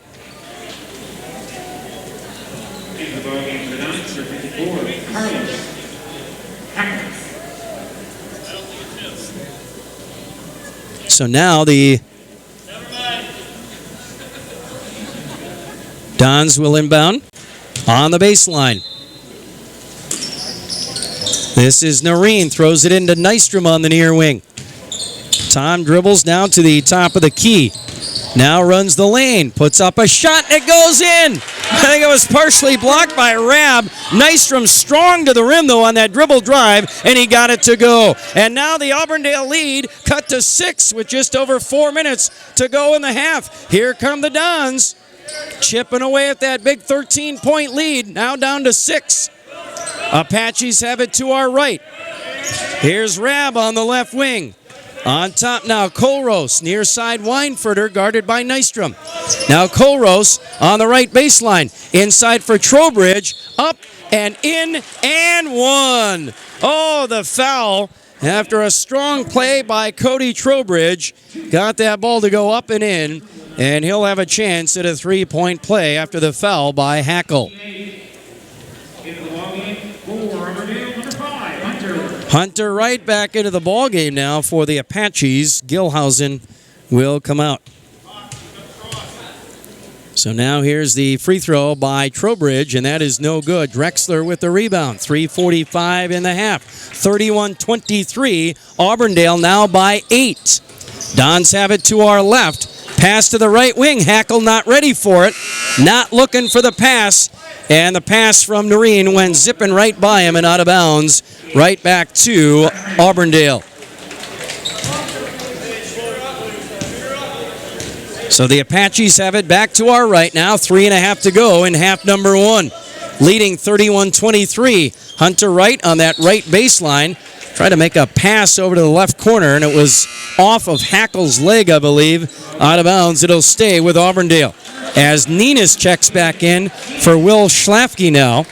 So now the Dons will inbound on the baseline. This is Noreen, throws it into Nystrom on the near wing. Tom dribbles down to the top of the key. Now runs the lane, puts up a shot, it goes in. I think it was partially blocked by Rab. Nystrom strong to the rim, though, on that dribble drive, and he got it to go. And now the Auburndale lead cut to 6 with just over 4 minutes to go in the half. Here come the Dons, chipping away at that big 13-point lead, now down to 6. Apaches have it to our right. Here's Rab on the left wing. On top now, Colrose, near side Weinfurter, guarded by Nystrom. Now Colrose on the right baseline. Inside for Trowbridge, up and in and one. Oh, the foul after a strong play by Cody Trowbridge. Got that ball to go up and in, and he'll have a chance at a 3-point play after the foul by Hackle. Hunter right back into the ball game now for the Apaches. Gilhausen will come out. So now here's the free throw by Trowbridge, and that is no good. Drexler with the rebound. 3:45 in the half. 31-23. Auburndale now by 8. Dons have it to our left. Pass to the right wing. Hackle not ready for it. Not looking for the pass. And the pass from Noreen went zipping right by him and out of bounds. Right back to Auburndale. So the Apaches have it back to our right now. 3.5 to go in half number one. Leading 31-23. Hunter Wright on that right baseline. Tried to make a pass over to the left corner, and it was off of Hackle's leg, I believe. Out of bounds. It'll stay with Auburndale. As Nenes checks back in for Will Schlafke now.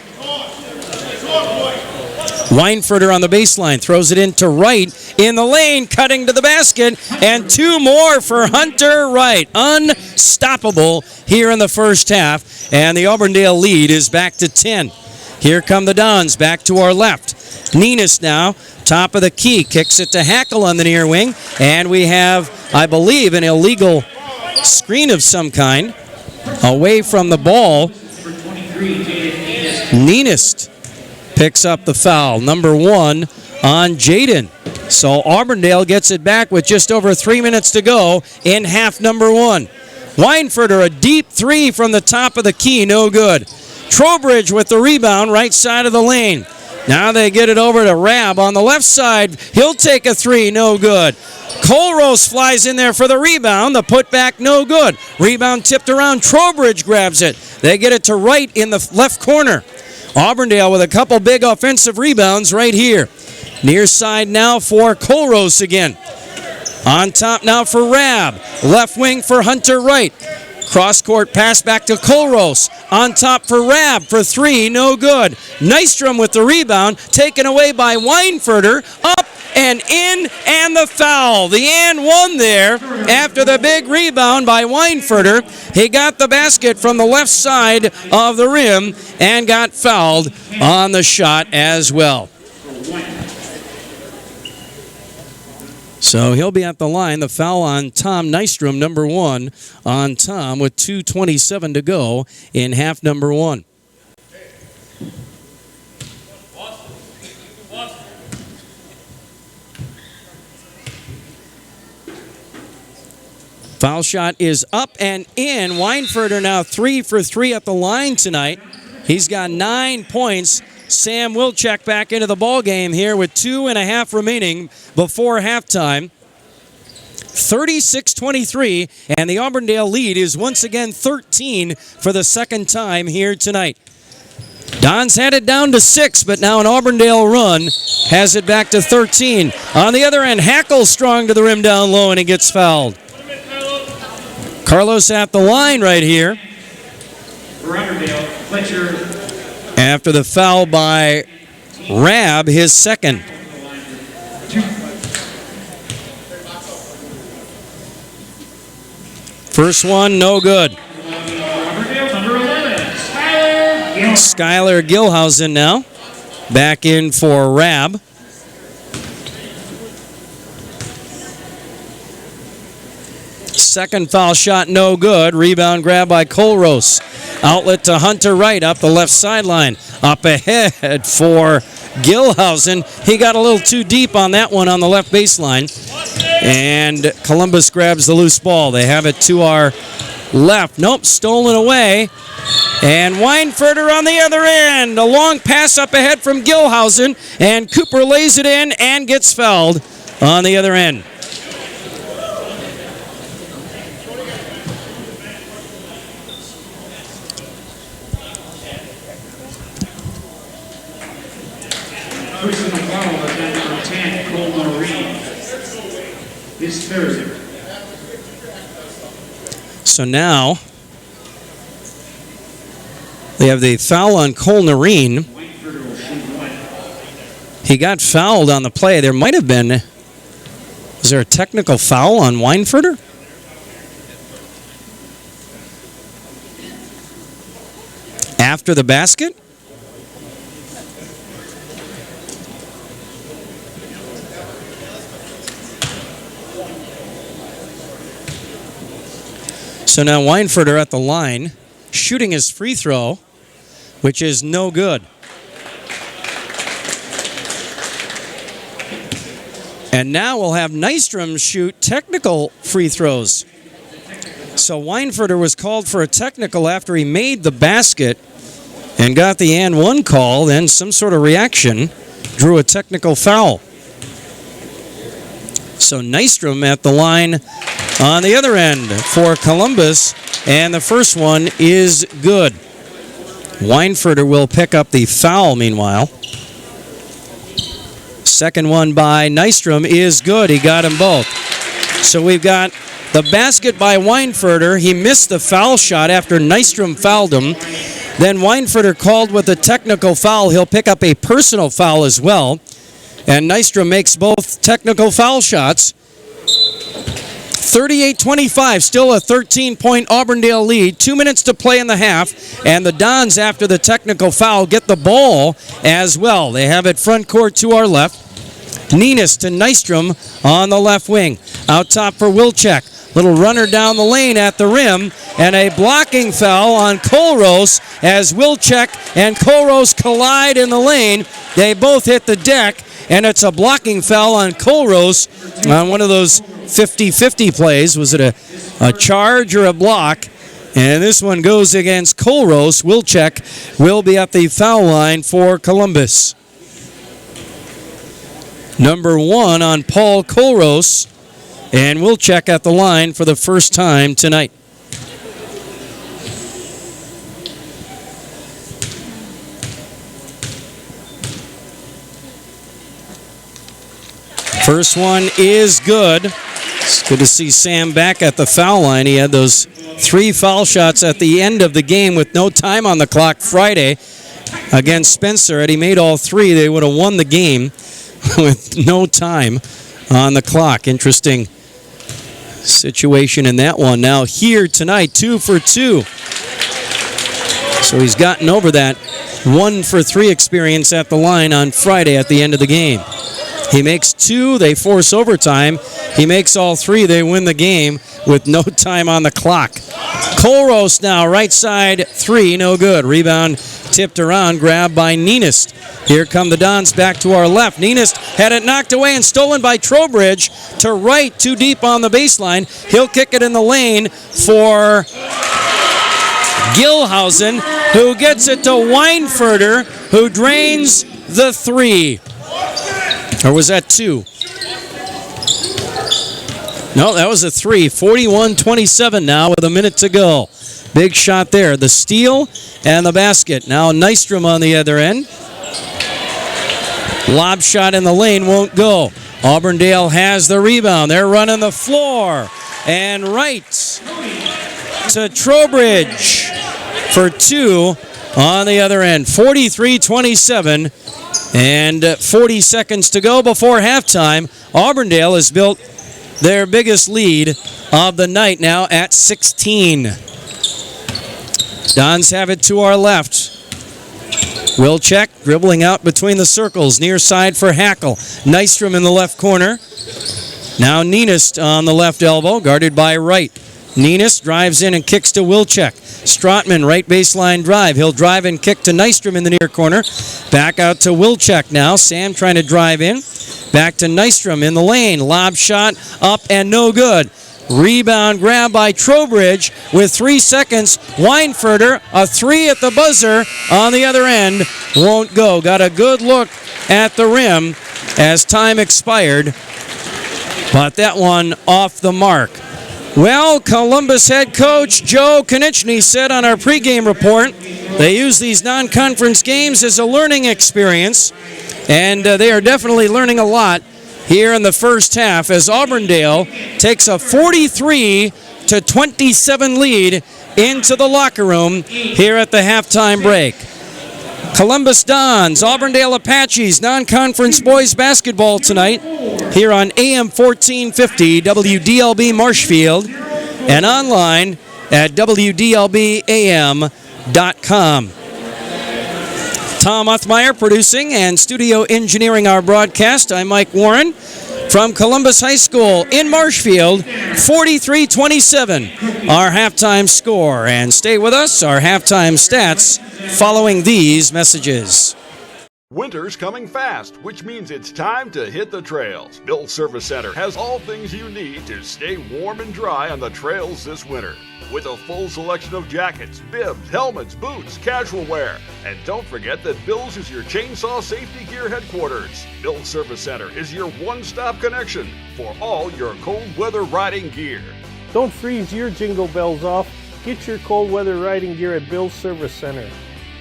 Weinfurter on the baseline, throws it into Wright in the lane, cutting to the basket, and 2 more for Hunter Wright. Unstoppable here in the first half, and the Auburndale lead is back to 10. Here come the Dons, back to our left. Nenes now, top of the key, kicks it to Hackle on the near wing, and we have, I believe, an illegal screen of some kind away from the ball. Nenes picks up the foul, number 1 on Jaden. So Auburndale gets it back with just over 3 minutes to go in half number 1. Weinfurter, a deep 3 from the top of the key, no good. Trowbridge with the rebound, right side of the lane. Now they get it over to Rab on the left side. He'll take a 3, no good. Colrose flies in there for the rebound. The putback, no good. Rebound tipped around. Trowbridge grabs it. They get it to Wright in the left corner. Auburndale with a couple big offensive rebounds right here. Near side now for Colrose again. On top now for Rab. Left wing for Hunter Wright. Cross-court pass back to Colrose. On top for Rab for three, no good. Nystrom with the rebound, taken away by Weinfurter. Up and in, and the foul. The and one there after the big rebound by Weinfurter. He got the basket from the left side of the rim and got fouled on the shot as well. So he'll be at the line. The foul on Tom Nystrom, number one on Tom, with 2:27 to go in half number one. Foul shot is up and in. Weinfurter now 3 for 3 at the line tonight. He's got 9 points. Sam Wilczek back into the ball game here with 2.5 remaining before halftime. 36-23, and the Auburndale lead is once again 13 for the second time here tonight. Don's had it down to 6, but now an Auburndale run has it back to 13. On the other end, Hackle strong to the rim down low, and he gets fouled. Carlos at the line right here. For Auburndale, Fletcher. After the foul by Rab, his second. First one, no good. Skylar Gilhausen now. Back in for Rab. Second foul shot, no good. Rebound grab by Colrose. Outlet to Hunter Wright up the left sideline. Up ahead for Gilhausen. He got a little too deep on that one on the left baseline. And Columbus grabs the loose ball. They have it to our left. Nope, stolen away. And Weinfurter on the other end. A long pass up ahead from Gilhausen. And Cooper lays it in and gets fouled on the other end. Personal foul against number 10, Cole Noreen. This Thursday. So now they have the foul on Cole Noreen. He got fouled on the play. There might have been. Was there a technical foul on Weinfurter? After the basket? So now Weinfurter at the line, shooting his free throw, which is no good. And now we'll have Nystrom shoot technical free throws. So Weinfurter was called for a technical after he made the basket and got the and one call, then some sort of reaction, drew a technical foul. So Nystrom at the line on the other end for Columbus, and the first one is good. Weinfurter will pick up the foul meanwhile. Second one by Nystrom is good. He got them both. So we've got the basket by Weinfurter. He missed the foul shot after Nystrom fouled him. Then Weinfurter called with a technical foul. He'll pick up a personal foul as well. And Nystrom makes both technical foul shots. 38-25, still a 13-point Auburndale lead. 2 minutes to play in the half, and the Dons, after the technical foul, get the ball as well. They have it front court to our left. Nenes to Nystrom on the left wing. Out top for Wilczek. Little runner down the lane at the rim, and a blocking foul on Colrose as Wilczek and Colrose collide in the lane. They both hit the deck, and it's a blocking foul on Colrose on one of those 50-50 plays. Was it a charge or a block? And this one goes against Colrose. Wilczek will be at the foul line for Columbus. Number 1 on Paul Colrose, and Wilczek at the line for the first time tonight. First one is good. It's good to see Sam back at the foul line. He had those 3 foul shots at the end of the game with no time on the clock Friday against Spencer. Had he made all 3, they would have won the game with no time on the clock. Interesting situation in that one. Now here tonight, 2 for 2. So he's gotten over that 1 for 3 experience at the line on Friday at the end of the game. He makes 2, they force overtime. He makes all 3, they win the game with no time on the clock. Colrose now, right side 3, no good. Rebound tipped around, grabbed by Nenist. Here come the Dons back to our left. Nenist had it knocked away and stolen by Trowbridge to right, too deep on the baseline. He'll kick it in the lane for Gilhausen, who gets it to Weinfurter, who drains the 3. Or was that 2? No, that was a 3. 41-27 now with a minute to go. Big shot there. The steal and the basket. Now Nystrom on the other end. Lob shot in the lane won't go. Auburndale has the rebound. They're running the floor. And right to Trowbridge for 2 on the other end. 43-27 and 40 seconds to go before halftime. Auburndale has built their biggest lead of the night now at 16. Dons have it to our left. Wilczek dribbling out between the circles, near side for Hackle. Nystrom in the left corner. Now Nenist on the left elbow, guarded by Wright. Nenist drives in and kicks to Wilczek. Strotman, right baseline drive. He'll drive and kick to Nystrom in the near corner. Back out to Wilczek now. Sam trying to drive in. Back to Nystrom in the lane. Lob shot up and no good. Rebound grab by Trowbridge with 3 seconds. Weinfurter, a 3 at the buzzer on the other end. Won't go. Got a good look at the rim as time expired. But that one off the mark. Well, Columbus head coach Joe Konechny said on our pregame report they use these non-conference games as a learning experience, and they are definitely learning a lot here in the first half as Auburndale takes a 43-27 lead into the locker room here at the halftime break. Columbus Dons, Auburndale Apaches, non-conference boys basketball tonight here on AM 1450 WDLB Marshfield and online at WDLBAM.com. Tom Uthmeyer producing and studio engineering our broadcast. I'm Mike Warren from Columbus High School in Marshfield, 43-27, our halftime score. And stay with us, our halftime stats following these messages. Winter's coming fast, which means it's time to hit the trails. Bill's Service Center has all things you need to stay warm and dry on the trails this winter. With a full selection of jackets, bibs, helmets, boots, casual wear. And don't forget that Bill's is your chainsaw safety gear headquarters. Bill's Service Center is your one-stop connection for all your cold weather riding gear. Don't freeze your jingle bells off. Get your cold weather riding gear at Bill's Service Center.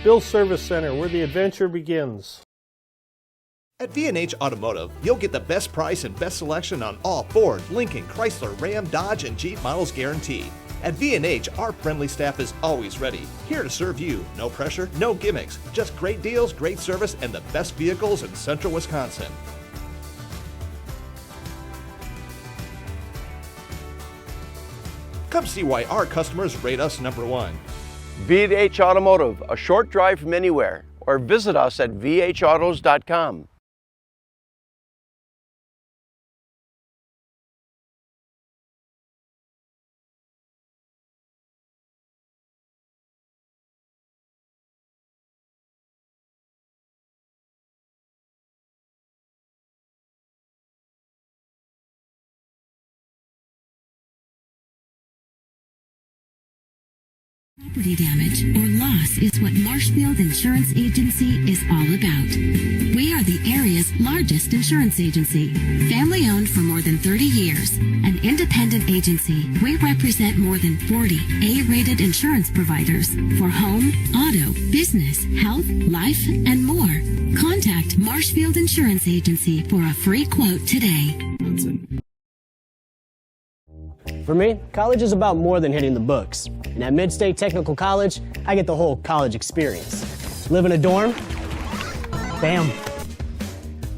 Bill's Service Center, where the adventure begins. At V&H Automotive, you'll get the best price and best selection on all Ford, Lincoln, Chrysler, Ram, Dodge, and Jeep models guaranteed. At V&H, our friendly staff is always ready, here to serve you. No pressure, no gimmicks, just great deals, great service, and the best vehicles in central Wisconsin. Come see why our customers rate us #1. V&H Automotive, a short drive from anywhere, or visit us at vhautos.com. Property damage or loss is what Marshfield Insurance Agency is all about. We are the area's largest insurance agency. Family owned for more than 30 years. An independent agency, we represent more than 40 A-rated insurance providers for home, auto, business, health, life, and more. Contact Marshfield Insurance Agency for a free quote today. For me, college is about more than hitting the books. And at Mid-State Technical College, I get the whole college experience. Live in a dorm? Bam.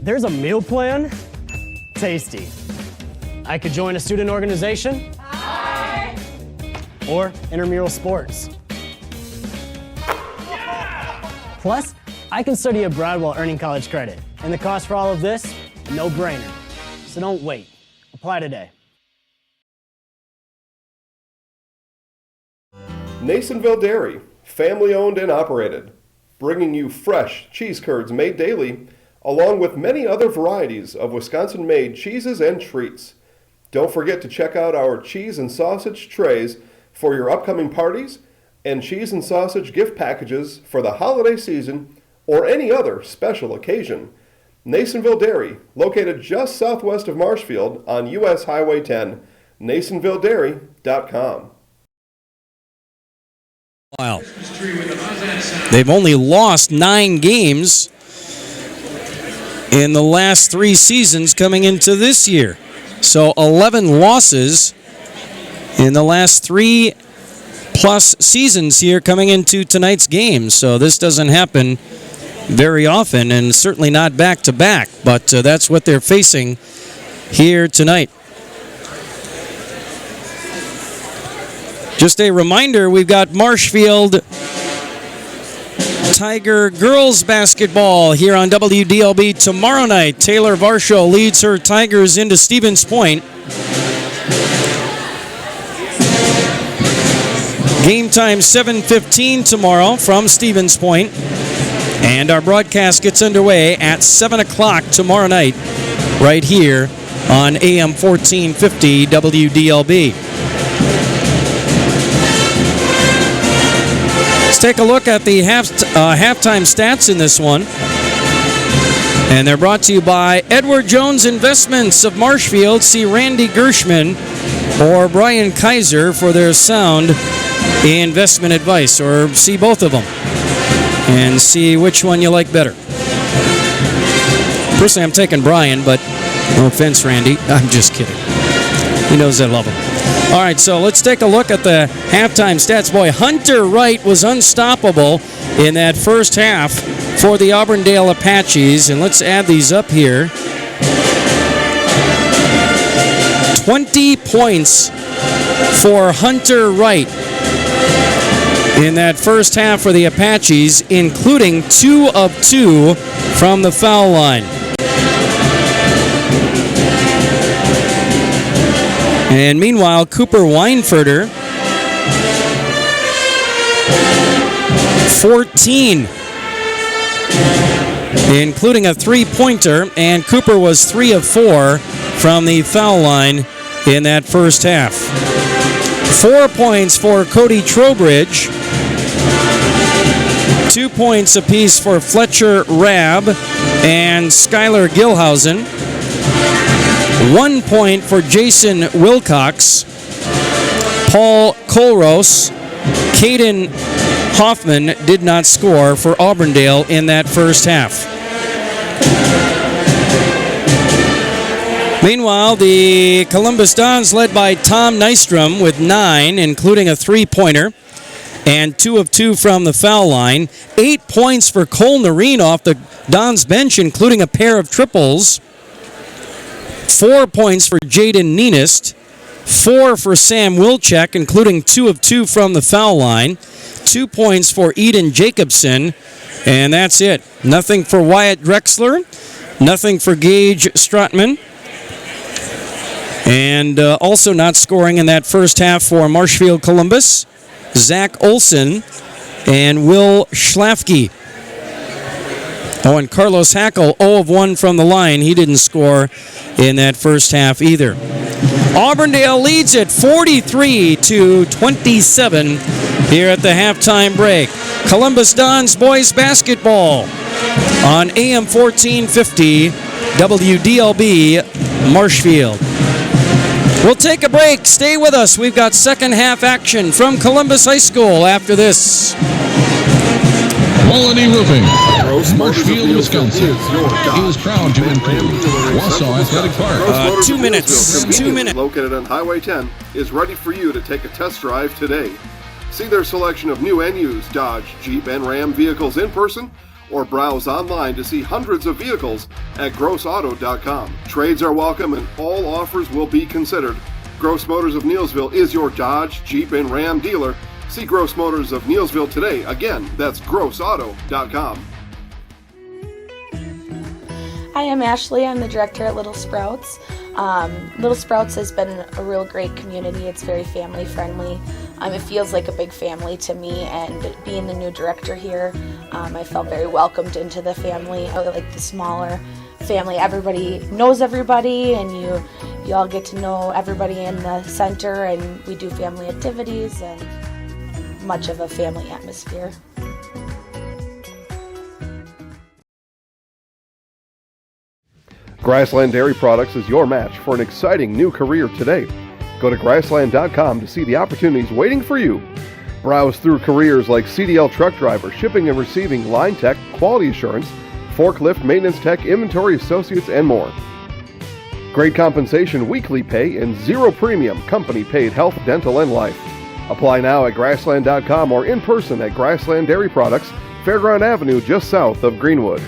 There's a meal plan? Tasty. I could join a student organization? Hi. Or intramural sports. Plus, I can study abroad while earning college credit. And the cost for all of this? No brainer. So don't wait. Apply today. Nasonville Dairy, family owned and operated, bringing you fresh cheese curds made daily, along with many other varieties of Wisconsin-made cheeses and treats. Don't forget to check out our cheese and sausage trays for your upcoming parties and cheese and sausage gift packages for the holiday season or any other special occasion. Nasonville Dairy, located just southwest of Marshfield on US Highway 10, NasonvilleDairy.com. Wow. They've only lost 9 games in the last 3 seasons coming into this year. So 11 losses in the last 3+ seasons here coming into tonight's game. So this doesn't happen very often, and certainly not back-to-back, but that's what they're facing here tonight. Just a reminder, we've got Marshfield Tiger girls basketball here on WDLB tomorrow night. Taylor Varsho leads her Tigers into Stevens Point. Game time 7:15 tomorrow from Stevens Point. And our broadcast gets underway at 7 o'clock tomorrow night right here on AM 1450 WDLB. Let's take a look at the halftime stats in this one. And they're brought to you by Edward Jones Investments of Marshfield. See Randy Gershman or Brian Kaiser for their sound investment advice, or see both of them and see which one you like better. Personally, I'm taking Brian, but no offense, Randy. I'm just kidding. He knows I love him. All right, so let's take a look at the halftime stats. Boy, Hunter Wright was unstoppable in that first half for the Auburndale Apaches. And let's add these up here. 20 points for Hunter Wright in that first half for the Apaches, including 2 of 2 from the foul line. And meanwhile, Cooper Weinfurter, 14, including a 3-pointer, and Cooper was 3 of 4 from the foul line in that first half. 4 points for Cody Trowbridge, 2 points apiece for Fletcher Rabb and Skylar Gilhausen. 1 point for Jason Wilcox, Paul Colros. Caden Hoffman did not score for Auburndale in that first half. Meanwhile, the Columbus Dons led by Tom Nystrom with 9, including a 3-pointer, and 2 of 2 from the foul line. 8 points for Cole Noreen off the Dons bench, including a pair of triples. 4 points for Jaden Neenist, 4 for Sam Wilczek, including 2 of 2 from the foul line, 2 points for Eden Jacobson, and that's it. Nothing for Wyatt Drexler, nothing for Gage Strotman, and also not scoring in that first half for Marshfield Columbus, Zach Olson and Will Schlafke. Oh, and Carlos Hackle, 0 of 1 from the line. He didn't score in that first half either. Auburndale leads it 43-27 here at the halftime break. Columbus Dons boys basketball on AM 1450 WDLB Marshfield. We'll take a break. Stay with us. We've got second half action from Columbus High School after this. Quality Roofing, Marshfield, Wisconsin, is proud to include Wausau Athletic Park. 2 minutes. 2 minutes. Located on Highway 10 is ready for you to take a test drive today. See their selection of new and used Dodge, Jeep, and Ram vehicles in person, or browse online to see hundreds of vehicles at grossauto.com. Trades are welcome and all offers will be considered. Gross Motors of Neillsville is your Dodge, Jeep, and Ram dealer. See Gross Motors of Neillsville today. Again, that's grossauto.com. Hi, I'm Ashley. I'm the director at Little Sprouts. Little Sprouts has been a real great community. It's very family friendly. It feels like a big family to me, and being the new director here, I felt very welcomed into the family. I like the smaller family. Everybody knows everybody, and you all get to know everybody in the center, and we do family activities and much of a family atmosphere. Grassland Dairy Products is your match for an exciting new career today. Go to grassland.com to see the opportunities waiting for you. Browse through careers like CDL truck driver, shipping and receiving, line tech, quality assurance, forklift, maintenance tech, inventory associates, and more. Great compensation, weekly pay, and zero premium, company paid health, dental, and life. Apply now at grassland.com or in person at Grassland Dairy Products, Fairground Avenue, just south of Greenwood.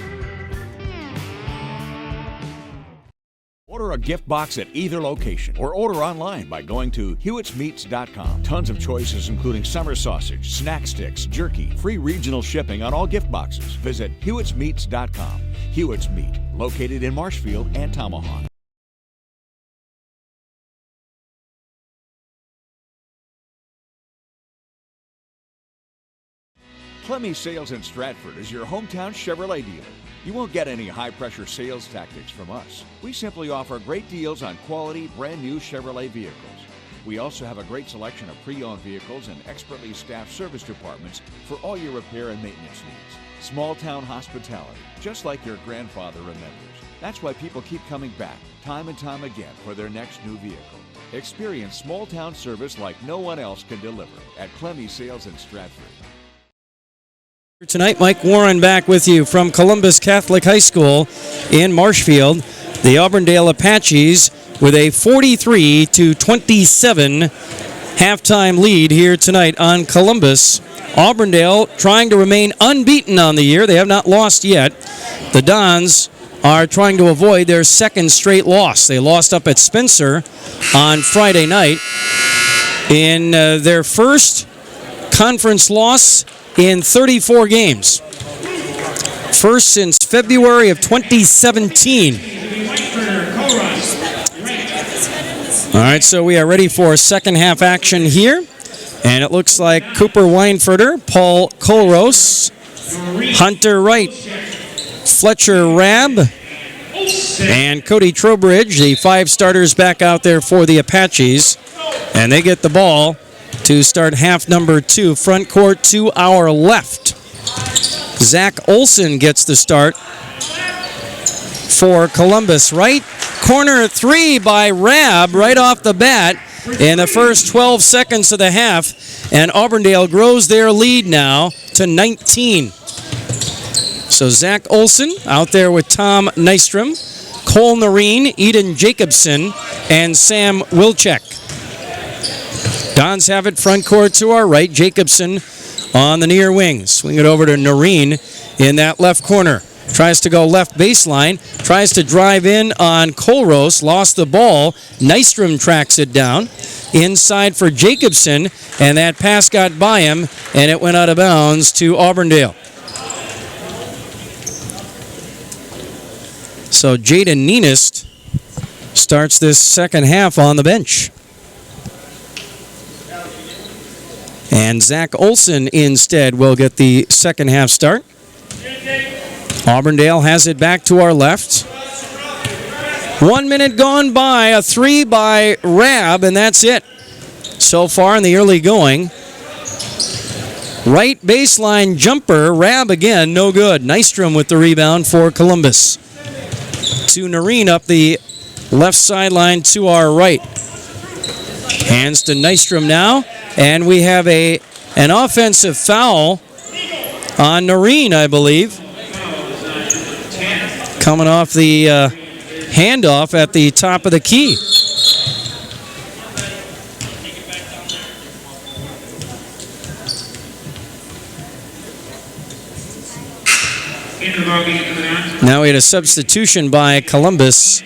Order a gift box at either location or order online by going to hewittsmeats.com. Tons of choices including summer sausage, snack sticks, jerky, free regional shipping on all gift boxes. Visit hewittsmeats.com. Hewitt's Meat, located in Marshfield and Tomahawk. Clemmy Sales in Stratford is your hometown Chevrolet dealer. You won't get any high-pressure sales tactics from us. We simply offer great deals on quality, brand-new Chevrolet vehicles. We also have a great selection of pre-owned vehicles and expertly staffed service departments for all your repair and maintenance needs. Small-town hospitality, just like your grandfather remembers. That's why people keep coming back, time and time again, for their next new vehicle. Experience small-town service like no one else can deliver at Clemmy Sales in Stratford. Tonight, Mike Warren back with you from Columbus Catholic High School in Marshfield. The Auburndale Apaches with a 43-27 halftime lead here tonight on Columbus. Auburndale trying to remain unbeaten on the year. They have not lost yet. The Dons are trying to avoid their second straight loss. They lost up at Spencer on Friday night in their first conference loss in 34 games. First since February of 2017. All right, so we are ready for second half action here. And it looks like Cooper Weinfurter, Paul Colros, Hunter Wright, Fletcher Rabb, and Cody Trowbridge, the five starters back out there for the Apaches. And they get the ball to start half number 2. Front court to our left. Zach Olson gets the start for Columbus. Right corner 3 by Rabb right off the bat in the first 12 seconds of the half. And Auburndale grows their lead now to 19. So Zach Olson out there with Tom Nystrom, Cole Noreen, Eden Jacobson, and Sam Wilczek. Dons have it front court to our right. Jacobson on the near wing. Swing it over to Noreen in that left corner. Tries to go left baseline. Tries to drive in on Colros. Lost the ball. Nystrom tracks it down. Inside for Jacobson. And that pass got by him. And it went out of bounds to Auburndale. So Jaden Neenest starts this second half on the bench. And Zach Olson instead will get the second half start. Auburndale has it back to our left. 1 minute gone by, a 3 by Rabb, and that's it. So far in the early going. Right baseline jumper, Rabb again, no good. Nystrom with the rebound for Columbus. To Noreen up the left sideline to our right. Hands to Nystrom now. And we have an offensive foul on Noreen, I believe. Coming off the handoff at the top of the key. Now we had a substitution by Columbus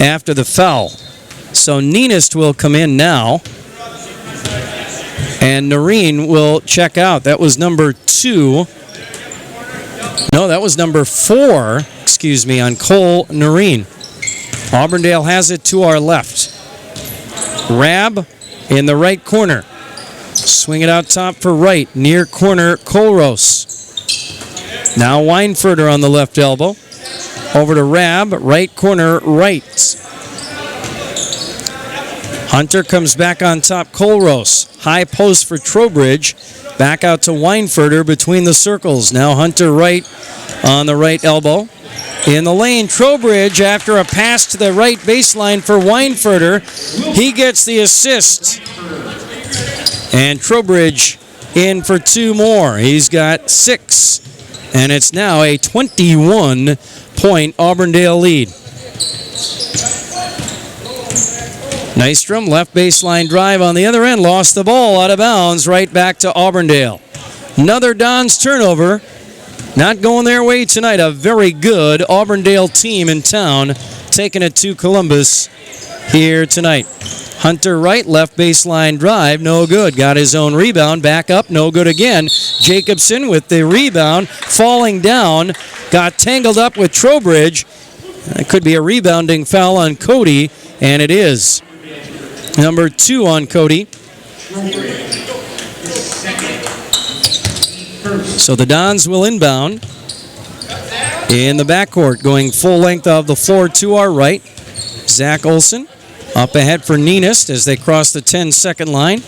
after the foul. So Nenist will come in now. And Noreen will check out. That was number 2. No, that was number 4, excuse me, on Cole Noreen. Auburndale has it to our left. Rab in the right corner. Swing it out top for right. Near corner, Colrose. Now Weinfurter on the left elbow. Over to Rab, right corner, right. Hunter comes back on top, Colrose. High post for Trowbridge. Back out to Weinfurter between the circles. Now Hunter right on the right elbow. In the lane, Trowbridge, after a pass to the right baseline for Weinfurter, he gets the assist. And Trowbridge in for 2 more. He's got 6. And it's now a 21-point Auburndale lead. Nystrom, left baseline drive on the other end, lost the ball out of bounds, right back to Auburndale. Another Don's turnover. Not going their way tonight. A very good Auburndale team in town, taking it to Columbus here tonight. Hunter right, left baseline drive, no good. Got his own rebound, back up, no good again. Jacobson with the rebound, falling down, got tangled up with Trowbridge. It could be a rebounding foul on Cody, and it is. Number 2 on Cody. So the Dons will inbound in the backcourt, going full length of the floor to our right. Zach Olson up ahead for Nenist as they cross the 10-second line.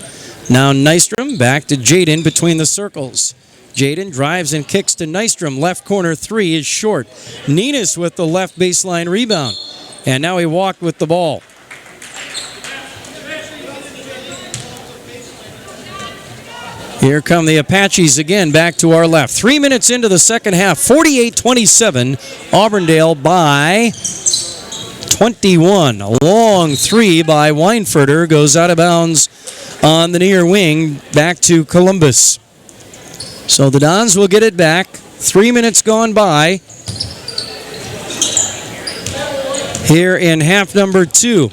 Now Nystrom back to Jaden between the circles. Jaden drives and kicks to Nystrom. Left corner 3 is short. Nenist with the left baseline rebound. And now he walked with the ball. Here come the Apaches again, back to our left. 3 minutes into the second half, 48-27. Auburndale by 21. A long 3 by Weinfurter goes out of bounds on the near wing, back to Columbus. So the Dons will get it back. 3 minutes gone by here in half number 2.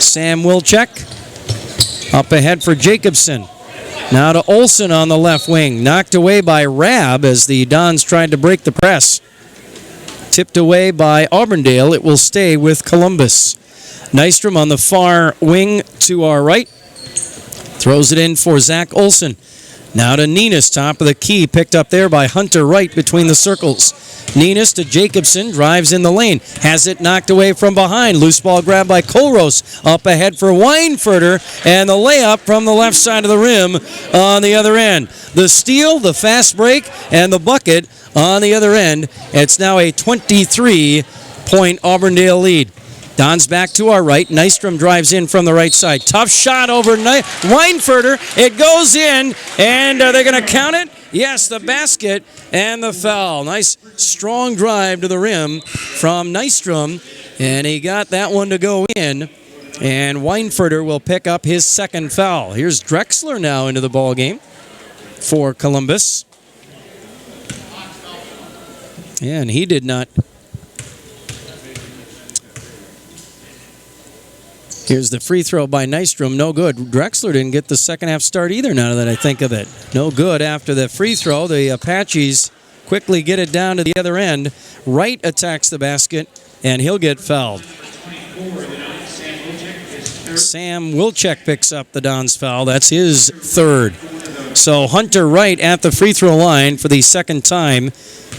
Sam Wilczek up ahead for Jacobson. Now to Olson on the left wing. Knocked away by Rab as the Dons tried to break the press. Tipped away by Auburndale. It will stay with Columbus. Nystrom on the far wing to our right. Throws it in for Zach Olson. Now to Nenist, top of the key. Picked up there by Hunter Wright between the circles. Nenist to Jacobson, drives in the lane. Has it knocked away from behind. Loose ball grabbed by Colrose. Up ahead for Weinfurter. And the layup from the left side of the rim on the other end. The steal, the fast break, and the bucket on the other end. It's now a 23-point Auburndale lead. Don's back to our right. Nystrom drives in from the right side. Tough shot over Weinfurter. It goes in, and are they going to count it? Yes, the basket and the foul. Nice strong drive to the rim from Nystrom, and he got that one to go in. And Weinfurter will pick up his second foul. Here's Drexler now into the ball game for Columbus. And he did not. Here's the free throw by Nystrom. No good. Drexler didn't get the second half start either, now that I think of it. No good after the free throw. The Apaches quickly get it down to the other end. Wright attacks the basket, and he'll get fouled. Sam Wilczek picks up the Don's foul. That's his third. So Hunter Wright at the free throw line for the second time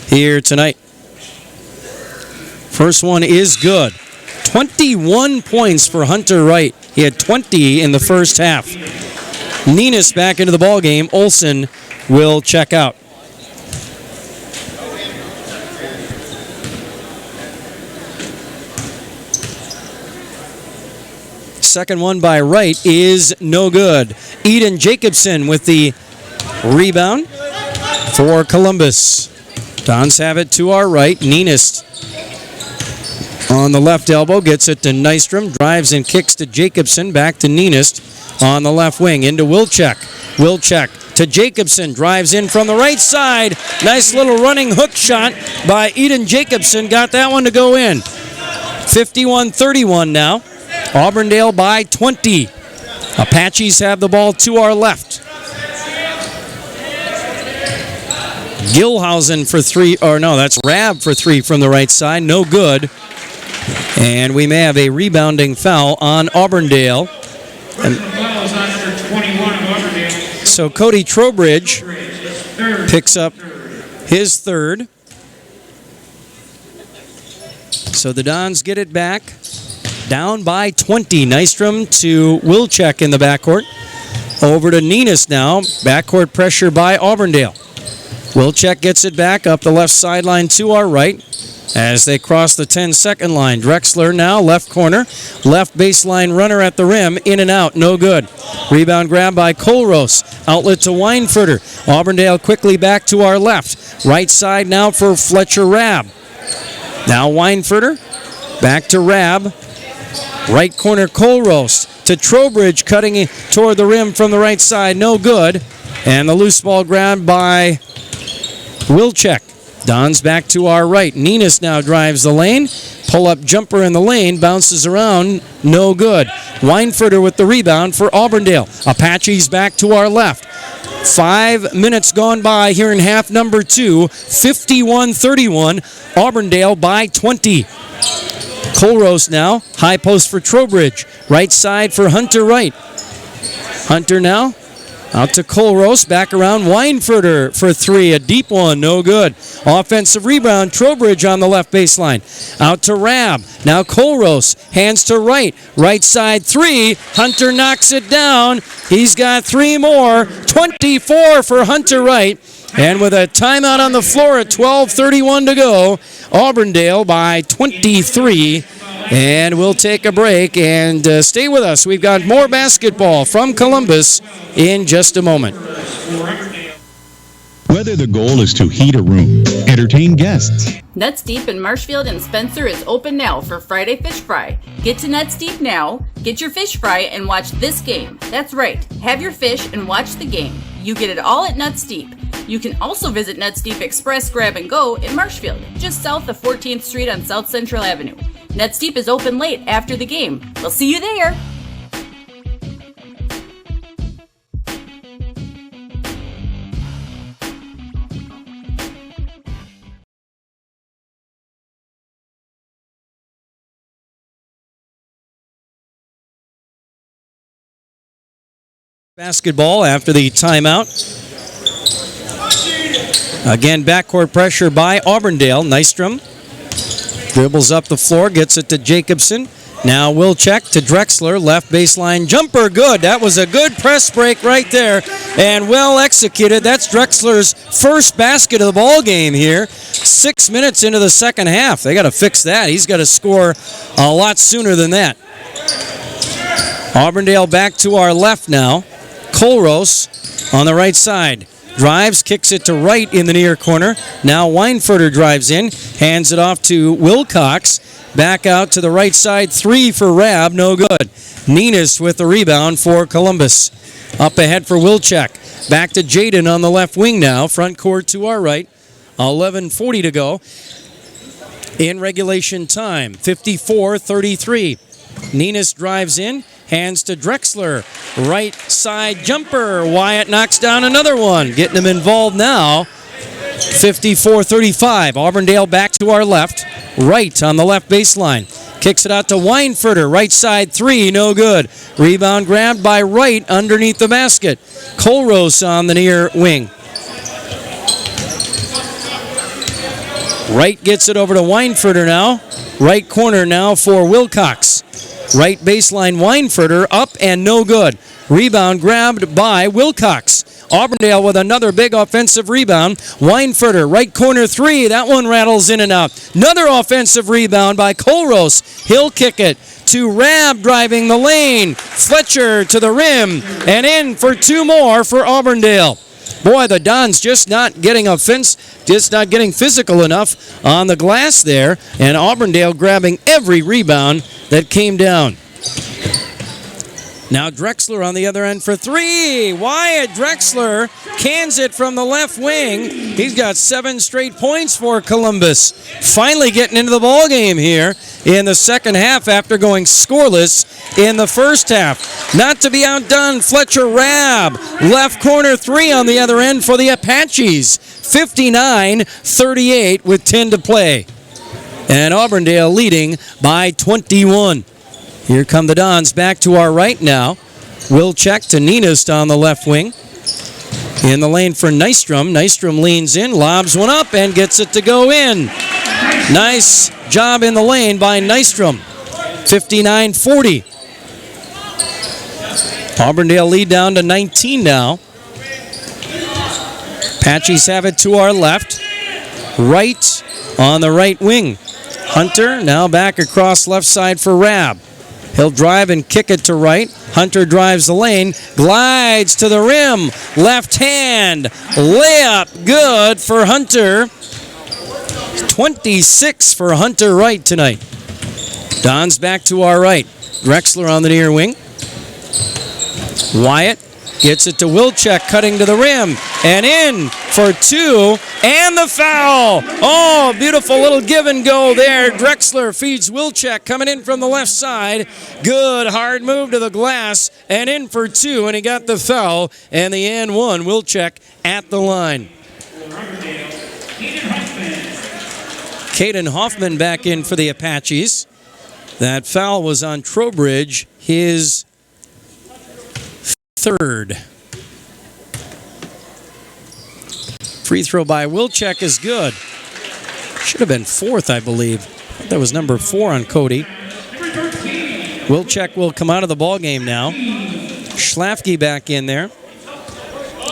here tonight. First one is good. 21 points for Hunter Wright. He had 20 in the first half. Nenist back into the ball game. Olson will check out. Second one by Wright is no good. Eden Jacobson with the Rebound for Columbus. Dons have it to our right. Nenist on the left elbow, gets it to Nystrom, drives and kicks to Jacobson, back to Nenist on the left wing, into Wilczek. Wilczek to Jacobson, drives in from the right side. Nice little running hook shot by Eden Jacobson, got that one to go in. 51-31 now. Auburndale by 20. Apaches have the ball to our left. Gilhausen for three, or no, that's Rab for three from the right side, no good. And we may have a rebounding foul on Auburndale. So Cody Trowbridge picks up his third. So the Dons get it back, down by 20. Nystrom to Wilczek in the backcourt. Over to Nenist now, backcourt pressure by Auburndale. Wilczek gets it back up the left sideline to our right as they cross the 10-second line. Drexler now, left corner, left baseline runner at the rim, in and out, no good. Rebound grab by Colrose, outlet to Weinfurter. Auburndale quickly back to our left. Right side now for Fletcher Rab. Now Weinfurter, back to Rab. Right corner Colrose to Trowbridge, cutting toward the rim from the right side, no good. And the loose ball grabbed by Wilczek. Dons back to our right. Nenist now drives the lane. Pull-up jumper in the lane. Bounces around. No good. Weinfurter with the rebound for Auburndale. Apaches back to our left. 5 minutes gone by here in half number 2. 51-31. Auburndale by 20. Colrose now. High post for Trowbridge. Right side for Hunter Wright. Hunter now. Out to Colrose, back around Weinfurter for three, a deep one, no good. Offensive rebound, Trowbridge on the left baseline. Out to Rab, now Colrose, hands to Wright, right side three, Hunter knocks it down. He's got three more, 24 for Hunter Wright. And with a timeout on the floor at 12:31 to go, Auburndale by 23. And we'll take a break and stay with us. We've got more basketball from Columbus in just a moment. Whether the goal is to heat a room, entertain guests. Nuts Deep in Marshfield and Spencer is open now for Friday Fish Fry. Get to Nuts Deep now, get your fish fry, and watch this game. That's right, have your fish and watch the game. You get it all at Nuts Deep. You can also visit Nuts Deep Express Grab and Go in Marshfield, just south of 14th Street on South Central Avenue. Nuts Deep is open late after the game. We'll see you there. Basketball after the timeout. Again, backcourt pressure by Auburndale. Nystrom dribbles up the floor, gets it to Jacobson. Now Wilczek to Drexler, left baseline jumper, good. That was a good press break right there and well executed. That's Drexler's first basket of the ball game here. 6 minutes into the second half. They got to fix that. He's got to score a lot sooner than that. Auburndale back to our left now. Colrose on the right side. Drives, kicks it to Wright in the near corner. Now Weinfurter drives in, hands it off to Wilcox. Back out to the right side, three for Rab, no good. Nenist with the rebound for Columbus. Up ahead for Wilczek. Back to Jaden on the left wing now, front court to our right. 11:40 to go in regulation time, 54-33. Nenist drives in. Hands to Drexler. Right side jumper. Wyatt knocks down another one. Getting him involved now. 54-35. Auburndale back to our left. Right on the left baseline. Kicks it out to Weinfurter. Right side three. No good. Rebound grabbed by Wright underneath the basket. Colrose on the near wing. Wright gets it over to Weinfurter now. Right corner now for Wilcox. Right baseline, Weinfurter up and no good. Rebound grabbed by Wilcox. Auburndale with another big offensive rebound. Weinfurter, right corner three. That one rattles in and out. Another offensive rebound by Colrose. He'll kick it to Rab driving the lane. Fletcher to the rim and in for two more for Auburndale. Boy, the Dons just not getting physical enough on the glass there, and Auburndale grabbing every rebound that came down. Now Drexler on the other end for three. Wyatt Drexler cans it from the left wing. He's got 7 straight points for Columbus. Finally getting into the ball game here in the second half after going scoreless in the first half. Not to be outdone, Fletcher Rabb. Left corner 3 on the other end for the Apaches. 59-38 with 10 to play. And Auburndale leading by 21. Here come the Dons back to our right now. Wilczek to Ninist on the left wing. In the lane for Nystrom. Nystrom leans in, lobs one up, and gets it to go in. Nice job in the lane by Nystrom. 59-40. Auburndale lead down to 19 now. Apaches have it to our left. Right on the right wing. Hunter now back across left side for Rabb. He'll drive and kick it to right. Hunter drives the lane, glides to the rim. Left hand, layup, good for Hunter. 26 for Hunter Wright tonight. Don's back to our right. Drexler on the near wing. Wyatt gets it to Wilczek, cutting to the rim, and in for 2, and the foul. Oh, beautiful little give and go there. Drexler feeds Wilczek, coming in from the left side. Good hard move to the glass, and in for 2, and he got the foul, and the and one. Wilczek at the line. Caden Hoffman back in for the Apaches. That foul was on Trowbridge, his third. Free throw by Wilczek is good. Should have been 4th, I believe. That was number 4 on Cody. Wilczek will come out of the ball game now. Schlafke back in there.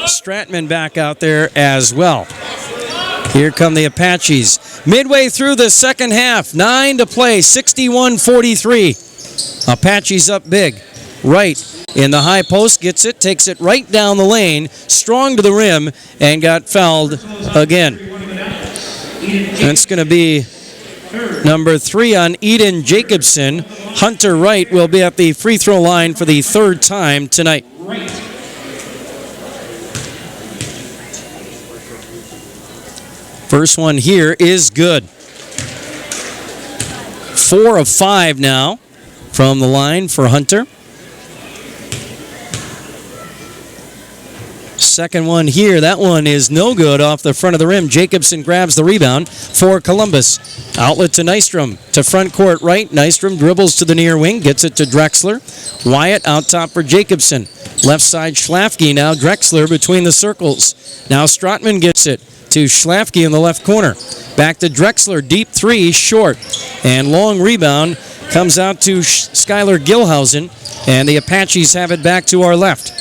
Stratman back out there as well. Here come the Apaches. Midway through the second half, 9 to play, 61-43. Apaches up big. Right in the high post, gets it, takes it right down the lane, strong to the rim, and got fouled again. That's going to be number 3 on Eden Jacobson. Hunter Wright will be at the free throw line for the 3rd time tonight. First one here is good. 4 of 5 now from the line for Hunter. Second one here, that one is no good off the front of the rim. Jacobson grabs the rebound for Columbus. Outlet to Nystrom, to front court right. Nystrom dribbles to the near wing, gets it to Drexler. Wyatt out top for Jacobson. Left side Schlafke, now Drexler between the circles. Now Stratman gets it to Schlafke in the left corner. Back to Drexler, deep 3, short. And long rebound comes out to Skylar Gilhausen, and the Apaches have it back to our left.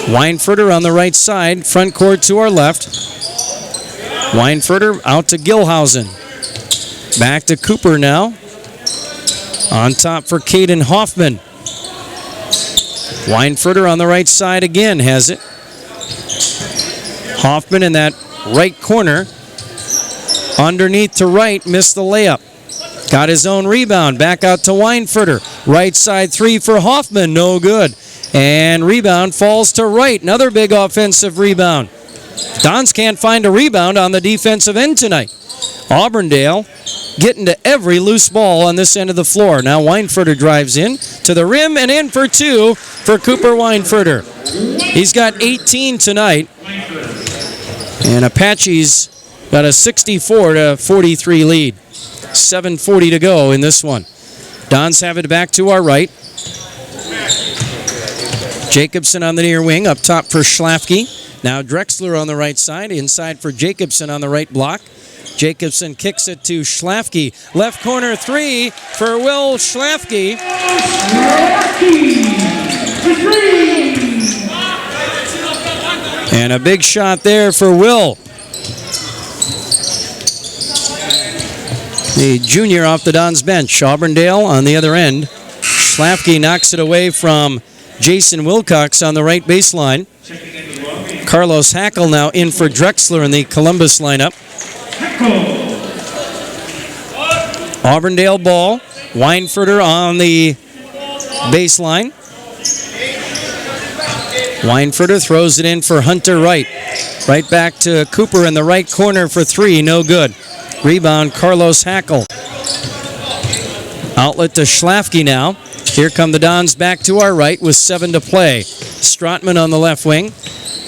Weinfurter on the right side, front court to our left. Weinfurter out to Gilhausen. Back to Cooper now. On top for Caden Hoffman. Weinfurter on the right side again has it. Hoffman in that right corner. Underneath to right, missed the layup. Got his own rebound, back out to Weinfurter. Right side 3 for Hoffman, no good. And rebound falls to right. Another big offensive rebound. Dons can't find a rebound on the defensive end tonight. Auburndale getting to every loose ball on this end of the floor. Now Weinfurter drives in to the rim and in for 2 for Cooper Weinfurter. He's got 18 tonight. And Apaches got a 64-43 lead. 7:40 to go in this one. Dons have it back to our right. Jacobson on the near wing, up top for Schlafke. Now Drexler on the right side, inside for Jacobson on the right block. Jacobson kicks it to Schlafke. Left corner 3 for Will Schlafke. And a big shot there for Will. The junior off the Dons bench. Auburndale on the other end. Schlafke knocks it away from Jason Wilcox on the right baseline. Carlos Hackle now in for Drexler in the Columbus lineup. Auburndale ball. Weinfurter on the baseline. Weinfurter throws it in for Hunter Wright. Right back to Cooper in the right corner for three. No good. Rebound, Carlos Hackle. Outlet to Schlafke now. Here come the Dons back to our right with 7 to play. Strotman on the left wing.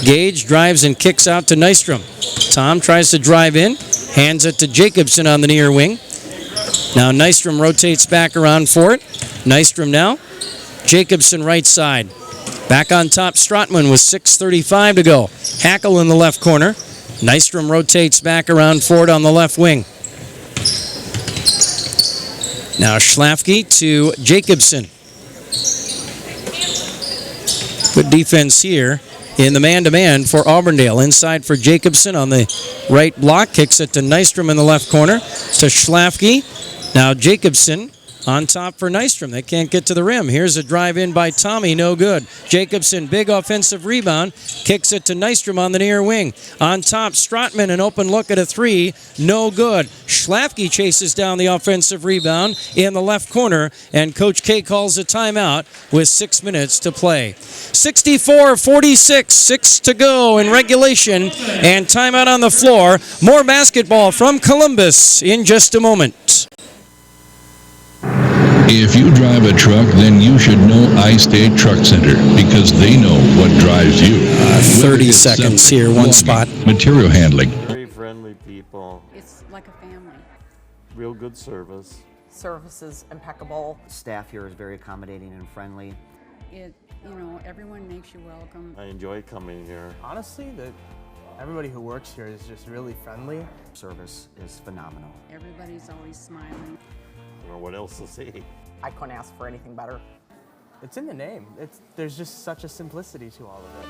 Gage drives and kicks out to Nystrom. Tom tries to drive in. Hands it to Jacobson on the near wing. Now Nystrom rotates back around for it. Nystrom now. Jacobson right side. Back on top, Strotman with 6:35 to go. Hackle in the left corner. Nystrom rotates back around for it on the left wing. Now Schlafke to Jacobson. Good defense here in the man-to-man for Auburndale. Inside for Jacobson on the right block. Kicks it to Nystrom in the left corner. To Schlafke. Now Jacobson on top for Nystrom. They can't get to the rim. Here's a drive in by Tommy. No good. Jacobson, big offensive rebound. Kicks it to Nystrom on the near wing. On top, Strotman, an open look at a three. No good. Schlafke chases down the offensive rebound in the left corner, and Coach K calls a timeout with 6 minutes to play. 64-46, 6 to go in regulation, and timeout on the floor. More basketball from Columbus in just a moment. If you drive a truck, then you should know I-State Truck Center because they know what drives you. 30 seconds here, one spot. Material handling. Very friendly people. It's like a family. Real good service. Service is impeccable. Staff here is very accommodating and friendly. Everyone makes you welcome. I enjoy coming here. Honestly, everybody who works here is just really friendly. Service is phenomenal. Everybody's always smiling. I don't know what else to say. I couldn't ask for anything better. It's in the name. There's just such a simplicity to all of it.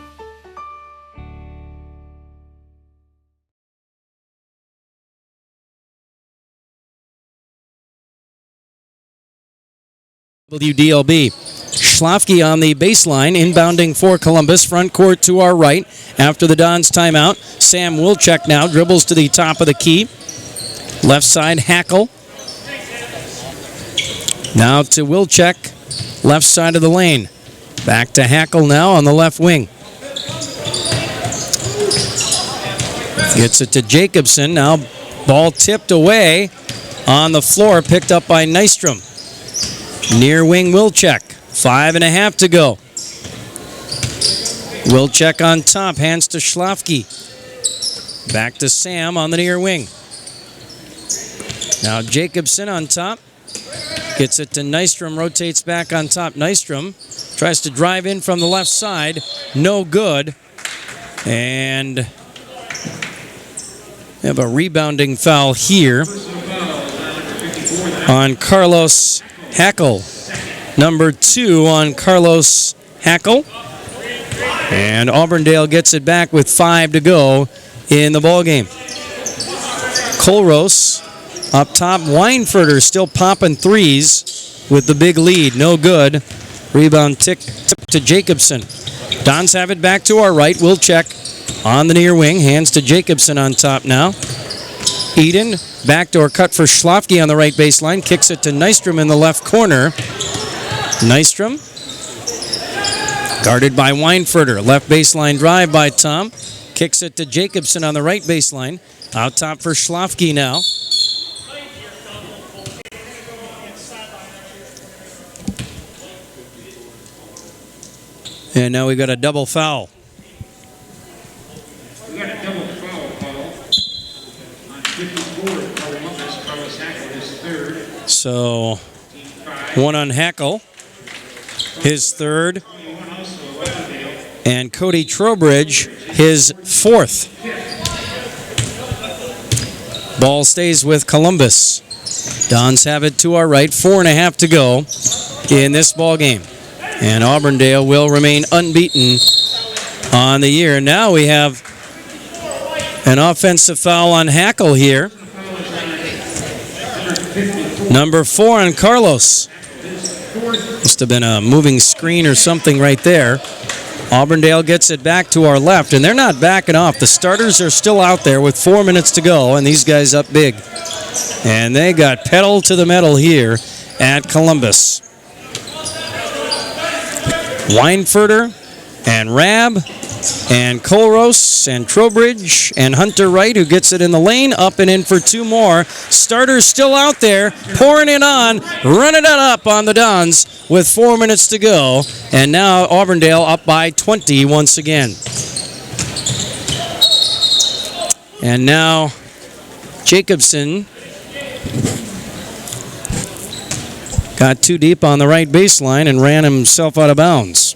WDLB. Schlafke on the baseline, inbounding for Columbus. Front court to our right after the Dons timeout. Sam Wilczek now dribbles to the top of the key. Left side, Hackle. Now to Wilczek, left side of the lane. Back to Hackle now on the left wing. Gets it to Jacobson. Now ball tipped away on the floor, picked up by Nystrom. Near wing Wilczek. 5.5 to go. Wilczek on top, hands to Schlafke. Back to Sam on the near wing. Now Jacobson on top. Gets it to Nystrom, rotates back on top. Nystrom tries to drive in from the left side. No good. And we have a rebounding foul here on Carlos Hackle. Number 2 on Carlos Hackle. And Auburndale gets it back with 5 to go in the ballgame. Colrose up top, Weinfurter still popping threes with the big lead. No good. Rebound tip to Jacobson. Dons have it back to our right. Wilczek on the near wing. Hands to Jacobson on top now. Eden, backdoor cut for Schlafke on the right baseline. Kicks it to Nystrom in the left corner. Nystrom, guarded by Weinfurter. Left baseline drive by Tom. Kicks it to Jacobson on the right baseline. Out top for Schlafke now. And now we've got a double foul. We got a double foul call on 54. Carlos Hackle, his third. So, one on Hackle, his third, and Cody Trowbridge, his fourth. Ball stays with Columbus. Dons have it to our right, 4.5 to go in this ball game. And Auburndale will remain unbeaten on the year. Now we have an offensive foul on Hackle here. Number 4 on Carlos. Must have been a moving screen or something right there. Auburndale gets it back to our left, and they're not backing off. The starters are still out there with 4 minutes to go, and these guys up big. And they got pedal to the metal here at Columbus. Weinfurter and Rabb and Colrose and Trowbridge and Hunter Wright, who gets it in the lane, up and in for 2 more. Starters still out there, pouring it on, running it up on the Dons with 4 minutes to go. And now Auburndale up by 20 once again. And now Jacobson got too deep on the right baseline and ran himself out of bounds.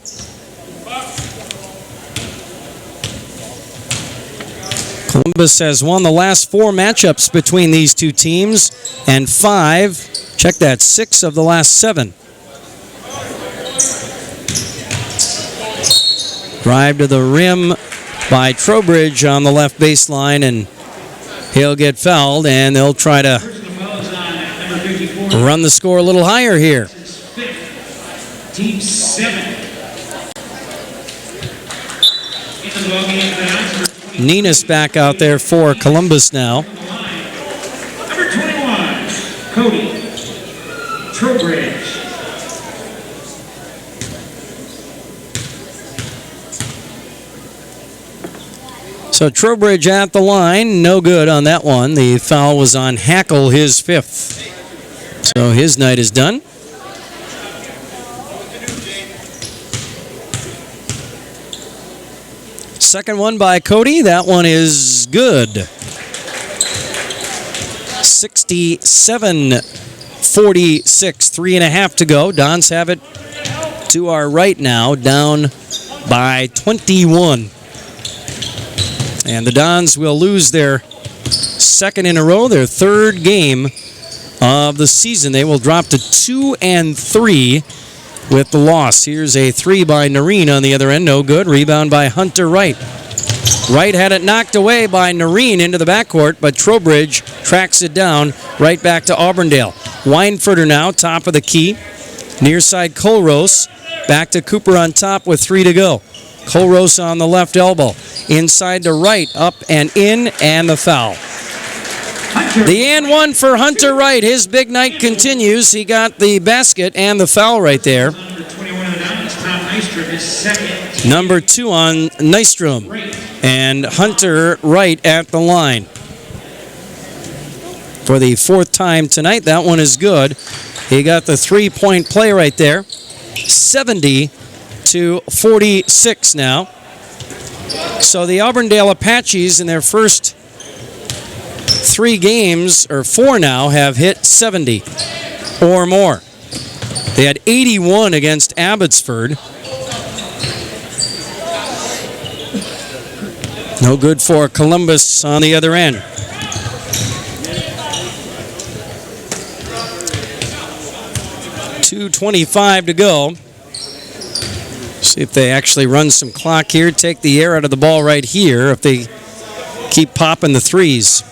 Columbus has won the last 4 matchups between these two teams, and 6 of the last 7. Drive to the rim by Trowbridge on the left baseline, and he'll get fouled, and they'll try to run the score a little higher here. Team 7. Nenas back out there for Columbus now. Number 21, Cody Trowbridge. So Trowbridge at the line, no good on that one. The foul was on Hackle, his 5th. So his night is done. Second one by Cody. That one is good. 67-46, 3.5 to go. Dons have it to our right now, down by 21. And the Dons will lose their 2nd in a row, their 3rd game of the season. They will drop to 2-3 with the loss. Here's a 3 by Noreen on the other end. No good. Rebound by Hunter Wright. Wright had it knocked away by Noreen into the backcourt, but Trowbridge tracks it down right back to Auburndale. Weinfurter now, top of the key. Near side Colrose. Back to Cooper on top with 3 to go. Colrose on the left elbow. Inside to Wright, up and in, and the foul. The and one for Hunter Wright. His big night continues. He got the basket and the foul right there. Number 2 on Nystrom. And Hunter Wright at the line. For the 4th time tonight, that one is good. He got the 3-point play right there. 70-46 now. So the Auburndale Apaches in their first 3 games, or 4 now, have hit 70 or more. They had 81 against Abbotsford. No good for Columbus on the other end. .225 to go. See if they actually run some clock here, take the air out of the ball right here if they keep popping the threes.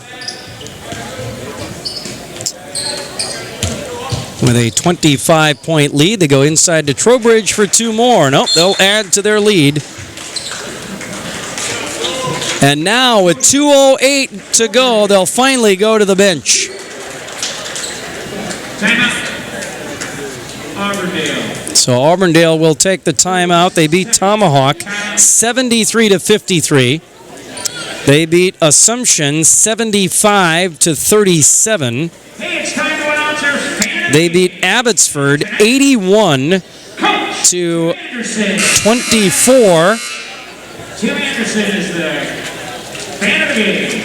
With a 25-point lead, they go inside to Trowbridge for 2 more. Nope, they'll add to their lead. And now with 2:08 to go, they'll finally go to the bench. Timeout. Auburndale. So Auburndale will take the timeout. They beat Tomahawk 73-53. They beat Assumption 75-37. Hey, it's time to announce our fan. They beat Abbotsford 81-24. Tim Anderson is the fan of the game.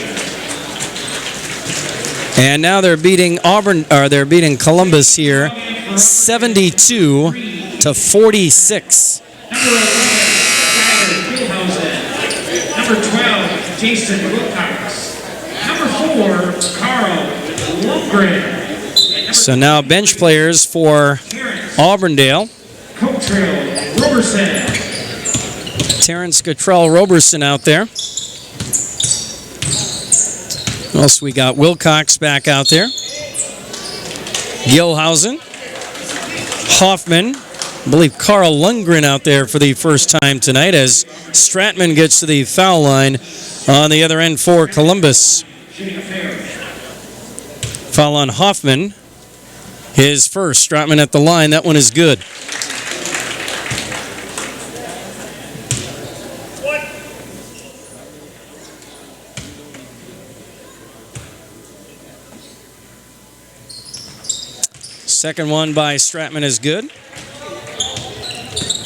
And now they're beating they're beating Columbus here 72-46. Number 12, Jason Wilcox. Number 4, Carl Lundgren. So now bench players for Auburndale. Cottrell Roberson. Terrence Cottrell Roberson out there. What else we got? Wilcox back out there. Gilhausen. Hoffman. I believe Carl Lundgren out there for the first time tonight as Stratman gets to the foul line on the other end for Columbus. Foul on Hoffman. His first. Stratman at the line. That one is good. Second one by Stratman is good.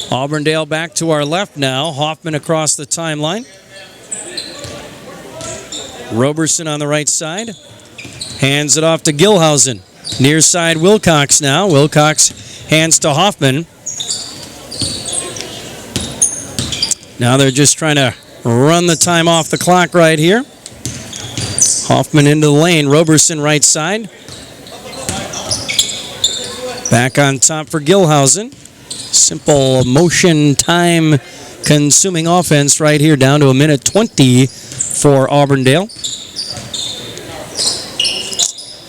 Auburndale back to our left now. Hoffman across the timeline. Roberson on the right side. Hands it off to Gilhausen. Near side Wilcox now. Wilcox hands to Hoffman. Now they're just trying to run the time off the clock right here. Hoffman into the lane. Roberson right side. Back on top for Gilhausen. Simple motion time consuming offense right here, down to a minute 20 for Auburndale.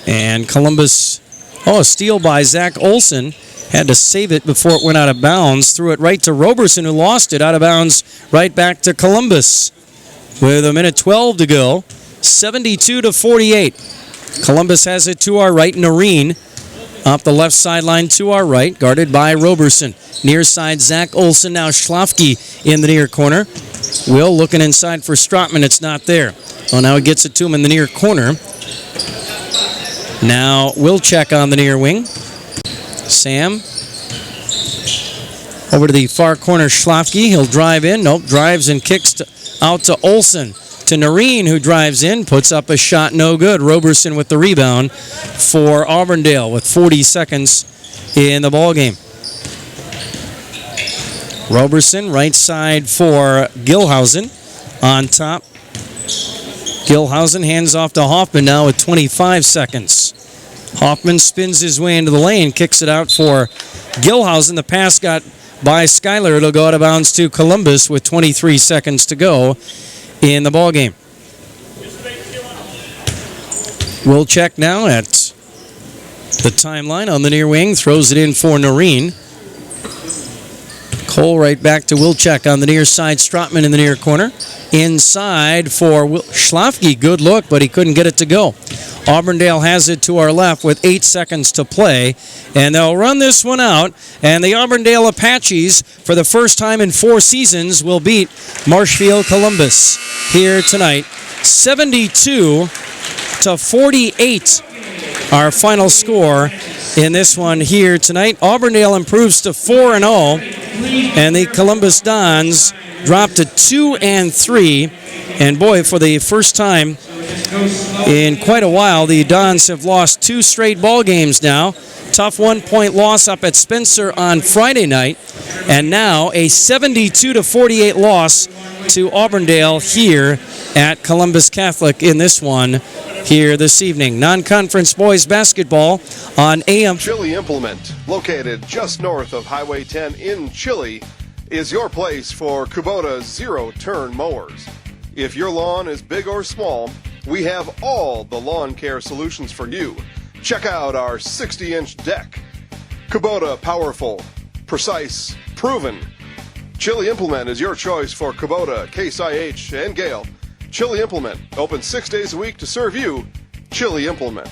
And Columbus, a steal by Zach Olson. Had to save it before it went out of bounds. Threw it right to Roberson, who lost it out of bounds right back to Columbus. With a minute 12 to go, 72-48. Columbus has it to our right. Nareen off the left sideline to our right, guarded by Roberson. Near side, Zach Olson. Now Schlafke in the near corner. Will looking inside for Stratman. It's not there. Oh, now he gets it to him in the near corner. Now Wilczek on the near wing. Sam over to the far corner. Schlafke. He'll drive in. Nope. Drives and kicks out to Olson. To Nareen, who drives in, puts up a shot, no good. Roberson with the rebound for Auburndale with 40 seconds in the ballgame. Roberson, right side for Gilhausen. On top, Gilhausen hands off to Hoffman now with 25 seconds. Hoffman spins his way into the lane, kicks it out for Gilhausen. The pass got by Schuyler. It'll go out of bounds to Columbus with 23 seconds to go in the ball game. Wilczek now at the timeline on the near wing, throws it in for Nareen. Cole right back to Wilczek on the near side. Stratman in the near corner. Inside for Schlafke. Good look, but he couldn't get it to go. Auburndale has it to our left with 8 seconds to play, and they'll run this one out, and the Auburndale Apaches, for the first time in 4 seasons, will beat Marshfield Columbus here tonight. 72-48, our final score in this one here tonight. Auburndale improves to 4-0, and the Columbus Dons drop to 2-3, and boy, for the first time in quite a while, the Dons have lost 2 straight ball games now. Tough 1-point loss up at Spencer on Friday night, and now a 72-48 loss to Auburndale here at Columbus Catholic in this one here this evening. Non-conference boys basketball on AM. Chili Implement, located just north of Highway 10 in Chili, is your place for Kubota zero-turn mowers. If your lawn is big or small, we have all the lawn care solutions for you. Check out our 60-inch deck. Kubota powerful, precise, proven. Chili Implement is your choice for Kubota, Case IH, and Gale. Chili Implement, open 6 days a week to serve you. Chili Implement.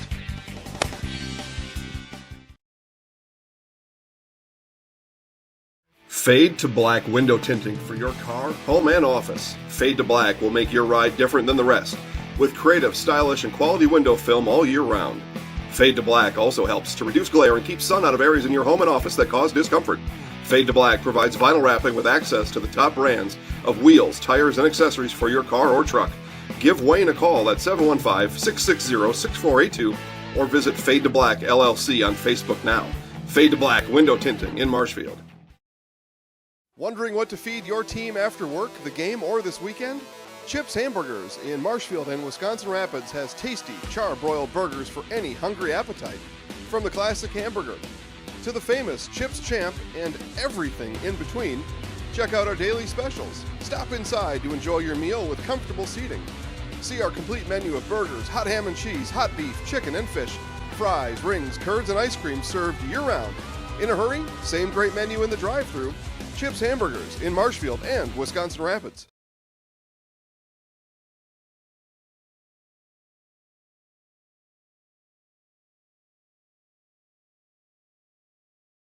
Fade to black window tinting for your car, home, and office. Fade to black will make your ride different than the rest, with creative, stylish, and quality window film all year round. Fade to black also helps to reduce glare and keep sun out of areas in your home and office that cause discomfort. Fade to black provides vinyl wrapping with access to the top brands of wheels, tires, and accessories for your car or truck. Give Wayne a call at 715-660-6482 or visit Fade to Black LLC on Facebook now. Fade to Black window tinting in Marshfield. Wondering what to feed your team after work, the game, or this weekend? Chips Hamburgers in Marshfield and Wisconsin Rapids has tasty, char-broiled burgers for any hungry appetite. From the classic hamburger to the famous Chips Champ and everything in between, check out our daily specials. Stop inside to enjoy your meal with comfortable seating. See our complete menu of burgers, hot ham and cheese, hot beef, chicken and fish, fries, rings, curds, and ice cream served year-round. In a hurry? Same great menu in the drive-thru. Chips Hamburgers in Marshfield and Wisconsin Rapids.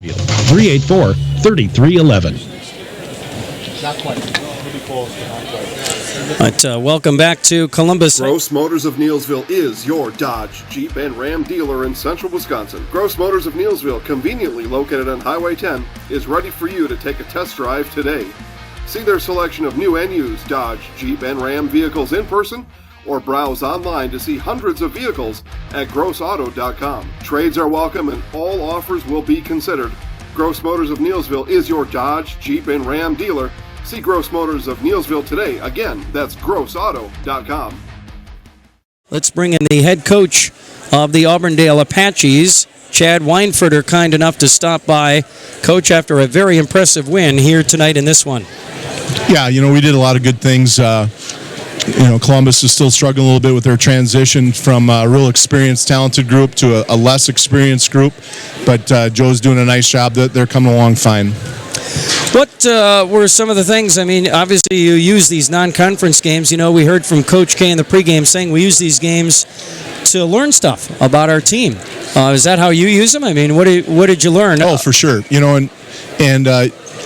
Field. 384-3311. Not quite. We'll be close, but not quite. But welcome back to Columbus. Gross Motors of Neilsville is your Dodge, Jeep, and Ram dealer in central Wisconsin. Gross Motors of Neilsville, conveniently located on Highway 10, is ready for you to take a test drive today. See their selection of new and used Dodge, Jeep, and Ram vehicles in person, or browse online to see hundreds of vehicles at grossauto.com. Trades are welcome and all offers will be considered. Gross Motors of Neilsville is your Dodge, Jeep, and Ram dealer. See Gross Motors of Neilsville today. Again, that's grossauto.com. Let's bring in the head coach of the Auburndale Apaches, Chad Weinfurter, kind enough to stop by. Coach, after a very impressive win here tonight in this one. Yeah, we did a lot of good things. Columbus is still struggling a little bit with their transition from a real experienced, talented group to a less experienced group. But Joe's doing a nice job. They're coming along fine. What were some of the things? I mean, obviously you use these non-conference games. We heard from Coach K in the pregame saying we use these games to learn stuff about our team. Is that how you use them? I mean, what did you learn? Oh, for sure. And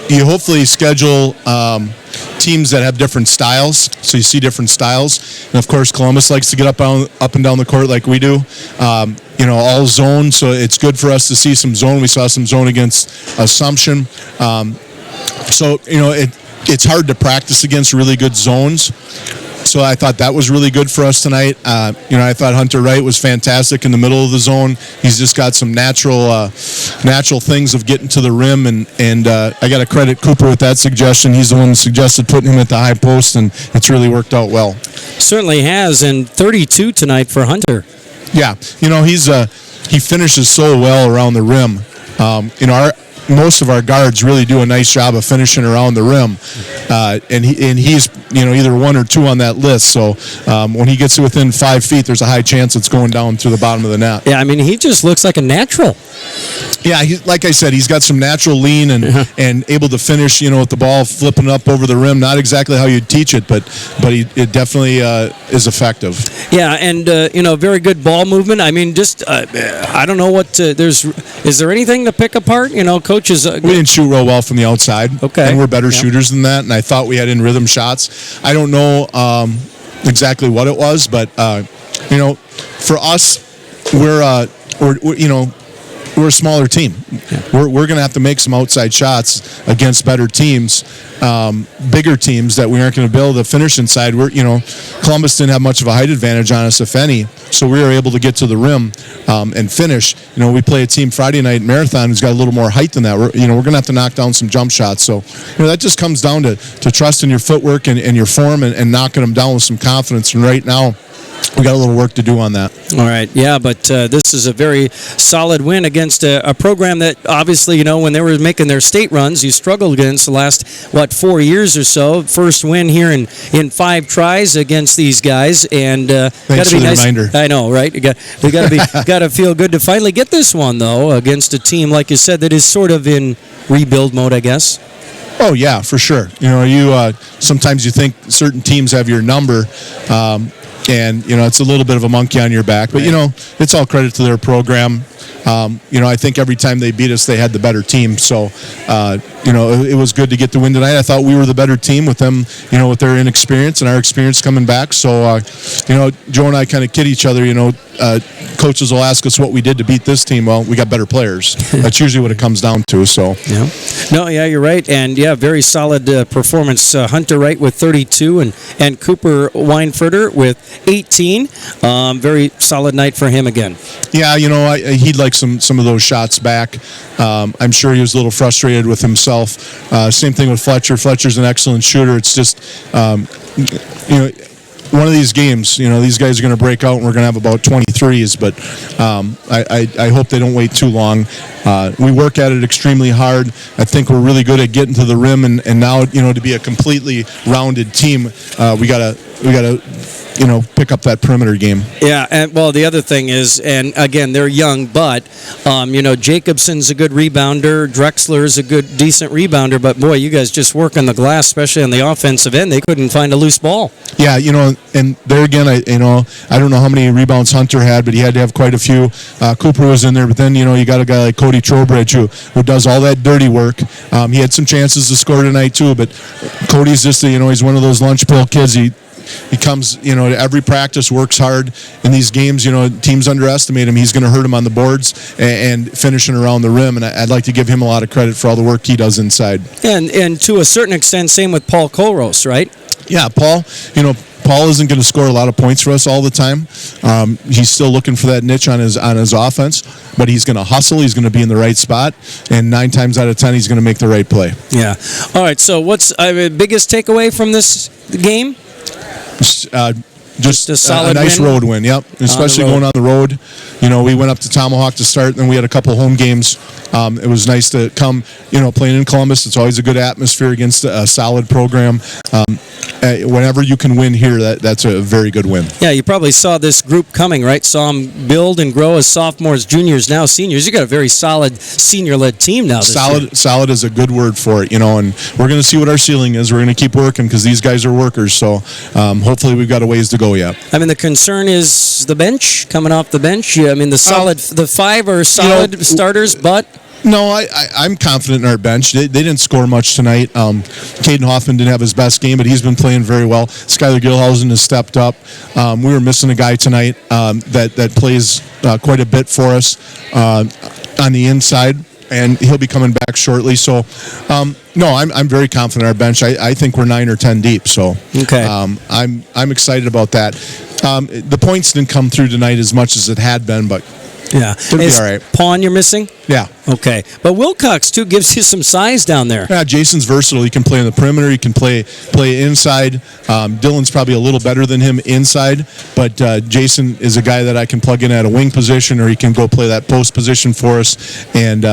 you hopefully schedule teams that have different styles, so you see different styles. And of course, Columbus likes to get up and down the court like we do. All zone, so it's good for us to see some zone. We saw some zone against Assumption. It's hard to practice against really good zones. So I thought that was really good for us tonight. I thought Hunter Wright was fantastic in the middle of the zone. He's just got some natural things of getting to the rim, and I got to credit Cooper with that suggestion. He's the one who suggested putting him at the high post, and it's really worked out well. Certainly has, and 32 tonight for Hunter. Yeah, he finishes so well around the rim. Most of our guards really do a nice job of finishing around the rim, and he's either one or two on that list. So when he gets within 5 feet, there's a high chance it's going down to the bottom of the net. Yeah, I mean, he just looks like a natural. Yeah, like I said, he's got some natural lean and able to finish, with the ball flipping up over the rim. Not exactly how you'd teach it, but it definitely is effective. Yeah, and very good ball movement. I mean, just I don't know what is there anything to pick apart? Coaches. We didn't shoot real well from the outside. Okay, and we're better shooters than that. And I thought we had in rhythm shots. I don't know exactly what it was, but for us, we're a smaller team. Yeah. We're going to have to make some outside shots against better teams, bigger teams that we aren't going to be able to finish inside. Columbus didn't have much of a height advantage on us, if any, so we were able to get to the rim and finish. We play a team Friday night Marathon who's got a little more height than that. We're going to have to knock down some jump shots. So that just comes down to trusting your footwork and your form and knocking them down with some confidence. And right now, we got a little work to do on that. All right, yeah, but this is a very solid win against a program that obviously, when they were making their state runs, you struggled against the last, 4 years or so. First win here in 5 tries against these guys, and thanks for the reminder. I know, right? We got to feel good to finally get this one though against a team like you said that is sort of in rebuild mode, I guess. Oh yeah, for sure. Sometimes you think certain teams have your number. And, it's a little bit of a monkey on your back. But, it's all credit to their program. I think every time they beat us, they had the better team. So, it was good to get the win tonight. I thought we were the better team with them, with their inexperience and our experience coming back. So, Joe and I kind of kid each other, coaches will ask us what we did to beat this team. Well, we got better players. That's usually what it comes down to. So, yeah. No, yeah, you're right. And, yeah, very solid performance. Hunter Wright with 32 and Cooper Weinfurter with 18. Very solid night for him again. Yeah, he'd like some of those shots back. I'm sure he was a little frustrated with himself. Same thing with Fletcher. Fletcher's an excellent shooter. It's just, one of these games, these guys are going to break out and we're going to have about 20 threes, but I hope they don't wait too long. we work at it extremely hard. I think we're really good at getting to the rim, and now, to be a completely rounded team, we gotta pick up that perimeter game. Yeah, and well, the other thing is, and again, they're young, but Jacobson's a good rebounder, Drexler's a good, decent rebounder, but boy, you guys just work on the glass, especially on the offensive end. They couldn't find a loose ball. Yeah, and there again, I don't know how many rebounds Hunter had, but he had to have quite a few. Cooper was in there, but then you got a guy like Cody Trowbridge who does all that dirty work. He had some chances to score tonight too, but Cody's just he's one of those lunch pail kids. He comes, to every practice, works hard. In these games, teams underestimate him. He's going to hurt him on the boards and finishing around the rim. And I'd like to give him a lot of credit for all the work he does inside. And to a certain extent, same with Paul Colros, right? Yeah, Paul isn't going to score a lot of points for us all the time. He's still looking for that niche on his offense, but he's going to hustle. He's going to be in the right spot, and 9 times out of 10, he's going to make the right play. Yeah. All right. So, what's the biggest takeaway from this game? Just a solid nice win? road win, yep. Especially going on the road. We went up to Tomahawk to start, and then we had a couple home games. It was nice to come, playing in Columbus. It's always a good atmosphere against a solid program. Whenever you can win here, that's a very good win. Yeah, you probably saw this group coming, right? Saw them build and grow as sophomores, juniors, now seniors. You got a very solid senior-led team now. Solid is a good word for it, and we're going to see what our ceiling is. We're going to keep working because these guys are workers. So hopefully we've got a ways to go yet. I mean, the concern is the bench, coming off the bench. I mean, the 5 are solid starters, but... No, I'm confident in our bench. They didn't score much tonight. Caden Hoffman didn't have his best game, but he's been playing very well. Skylar Gilhausen has stepped up. We were missing a guy tonight that plays quite a bit for us on the inside, and he'll be coming back shortly. So, no, I'm very confident in our bench. I think we're 9 or 10 deep. So, okay. I'm excited about that. The points didn't come through tonight as much as it had been, but. Yeah. It'll be all right. Pawn you're missing? Yeah. Okay. But Wilcox, too, gives you some size down there. Yeah, Jason's versatile. He can play on the perimeter. He can play inside. Dylan's probably a little better than him inside, but Jason is a guy that I can plug in at a wing position, or he can go play that post position for us. And,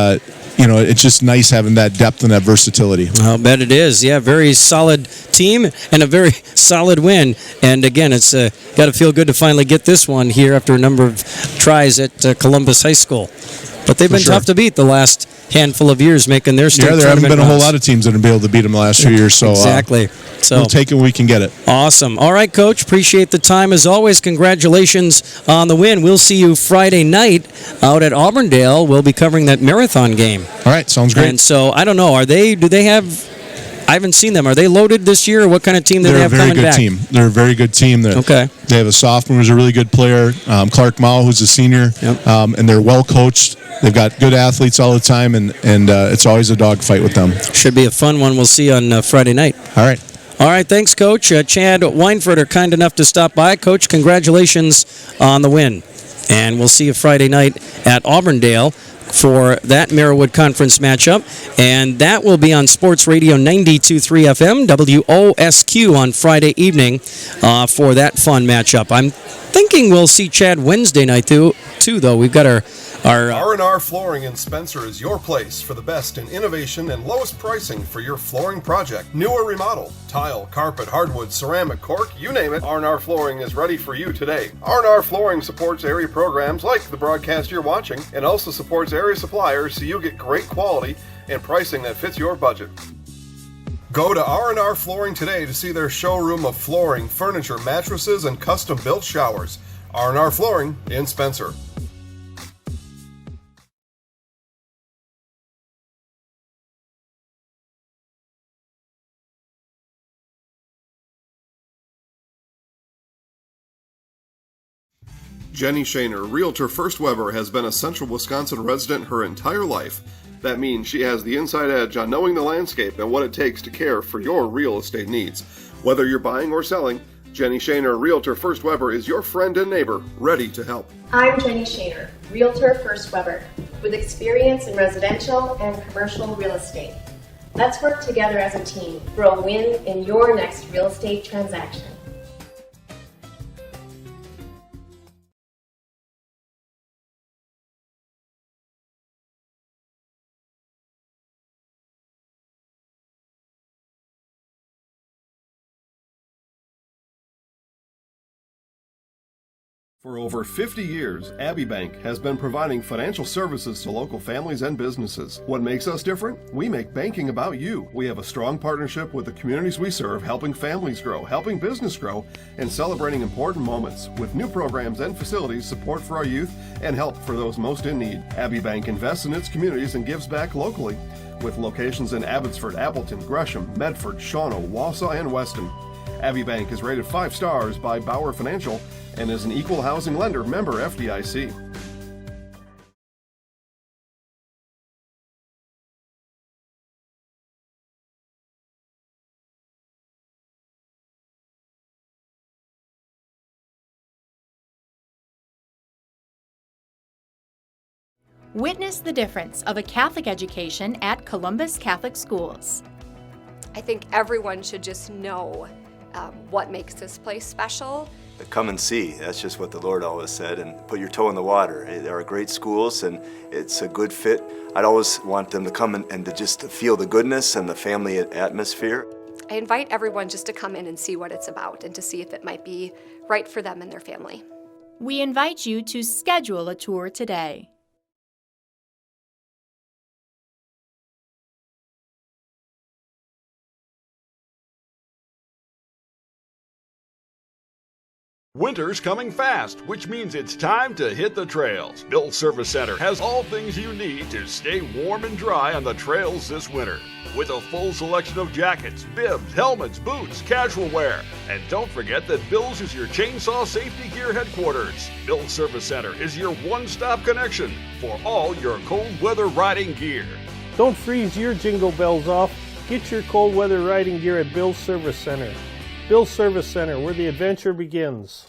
it's just nice having that depth and that versatility. I'll bet it is. Yeah, very solid team and a very solid win. And again, it's got to feel good to finally get this one here after a number of tries at Columbus High School. But they've been tough to beat the last handful of years, making their state tournament there haven't been a whole runs. lot of teams that have been able to beat them the last few years. So exactly. So we'll take it when we can get it. Awesome. All right, Coach. Appreciate the time as always. Congratulations on the win. We'll see you Friday night out at Auburndale. We'll be covering that marathon game. All right. Sounds great. And so I don't know. Do they have? I haven't seen them. Are they loaded this year, or what kind of team do they have coming back? They're a very good team. Okay. They have a sophomore who's a really good player, Clark Mao, who's a senior, and they're well coached. They've got good athletes all the time, and it's always a dogfight with them. Should be a fun one. We'll see you on Friday night. All right. All right, thanks, Coach. Chad Weinfurter, kind enough to stop by. Coach, congratulations on the win. And we'll see you Friday night at Auburndale for that Merriwood Conference matchup. And that will be on Sports Radio 92.3 FM, WOSQ on Friday evening for that fun matchup. I'm thinking we'll see Chad Wednesday night, too though. We've got our R&R Flooring in Spencer is your place for the best in innovation and lowest pricing for your flooring project. New or remodel, tile, carpet, hardwood, ceramic, cork, you name it, R&R Flooring is ready for you today. R&R Flooring supports area programs like the broadcast you're watching and also supports area suppliers so you get great quality and pricing that fits your budget. Go to R&R Flooring today to see their showroom of flooring, furniture, mattresses, and custom-built showers. R&R Flooring in Spencer. Jenny Shaner, Realtor First Weber, has been a Central Wisconsin resident her entire life. That means she has the inside edge on knowing the landscape and what it takes to care for your real estate needs. Whether you're buying or selling, Jenny Shaner, Realtor First Weber, is your friend and neighbor, ready to help. I'm Jenny Shaner, Realtor First Weber, with experience in residential and commercial real estate. Let's work together as a team for a win in your next real estate transaction. For over 50 years, Abbey Bank has been providing financial services to local families and businesses. What makes us different? We make banking about you. We have a strong partnership with the communities we serve, helping families grow, helping business grow, and celebrating important moments with new programs and facilities, support for our youth, and help for those most in need. Abbey Bank invests in its communities and gives back locally, with locations in Abbotsford, Appleton, Gresham, Medford, Shawano, Wausau, and Weston. Abbey Bank is rated 5 stars by Bauer Financial and is an equal housing lender, member FDIC. Witness the difference of a Catholic education at Columbus Catholic Schools. I think everyone should just know what makes this place special. Come and see. That's just what the Lord always said, and put your toe in the water. There are great schools, and it's a good fit. I'd always want them to come and to just feel the goodness and the family atmosphere. I invite everyone just to come in and see what it's about and to see if it might be right for them and their family. We invite you to schedule a tour today. Winter's coming fast, which means it's time to hit the trails. Bill Service Center has all things you need to stay warm and dry on the trails this winter. With a full selection of jackets, bibs, helmets, boots, casual wear. And don't forget that Bill's is your chainsaw safety gear headquarters. Bill Service Center is your one-stop connection for all your cold weather riding gear. Don't freeze your jingle bells off. Get your cold weather riding gear at Bill's Service Center. Bill's Service Center, where the adventure begins.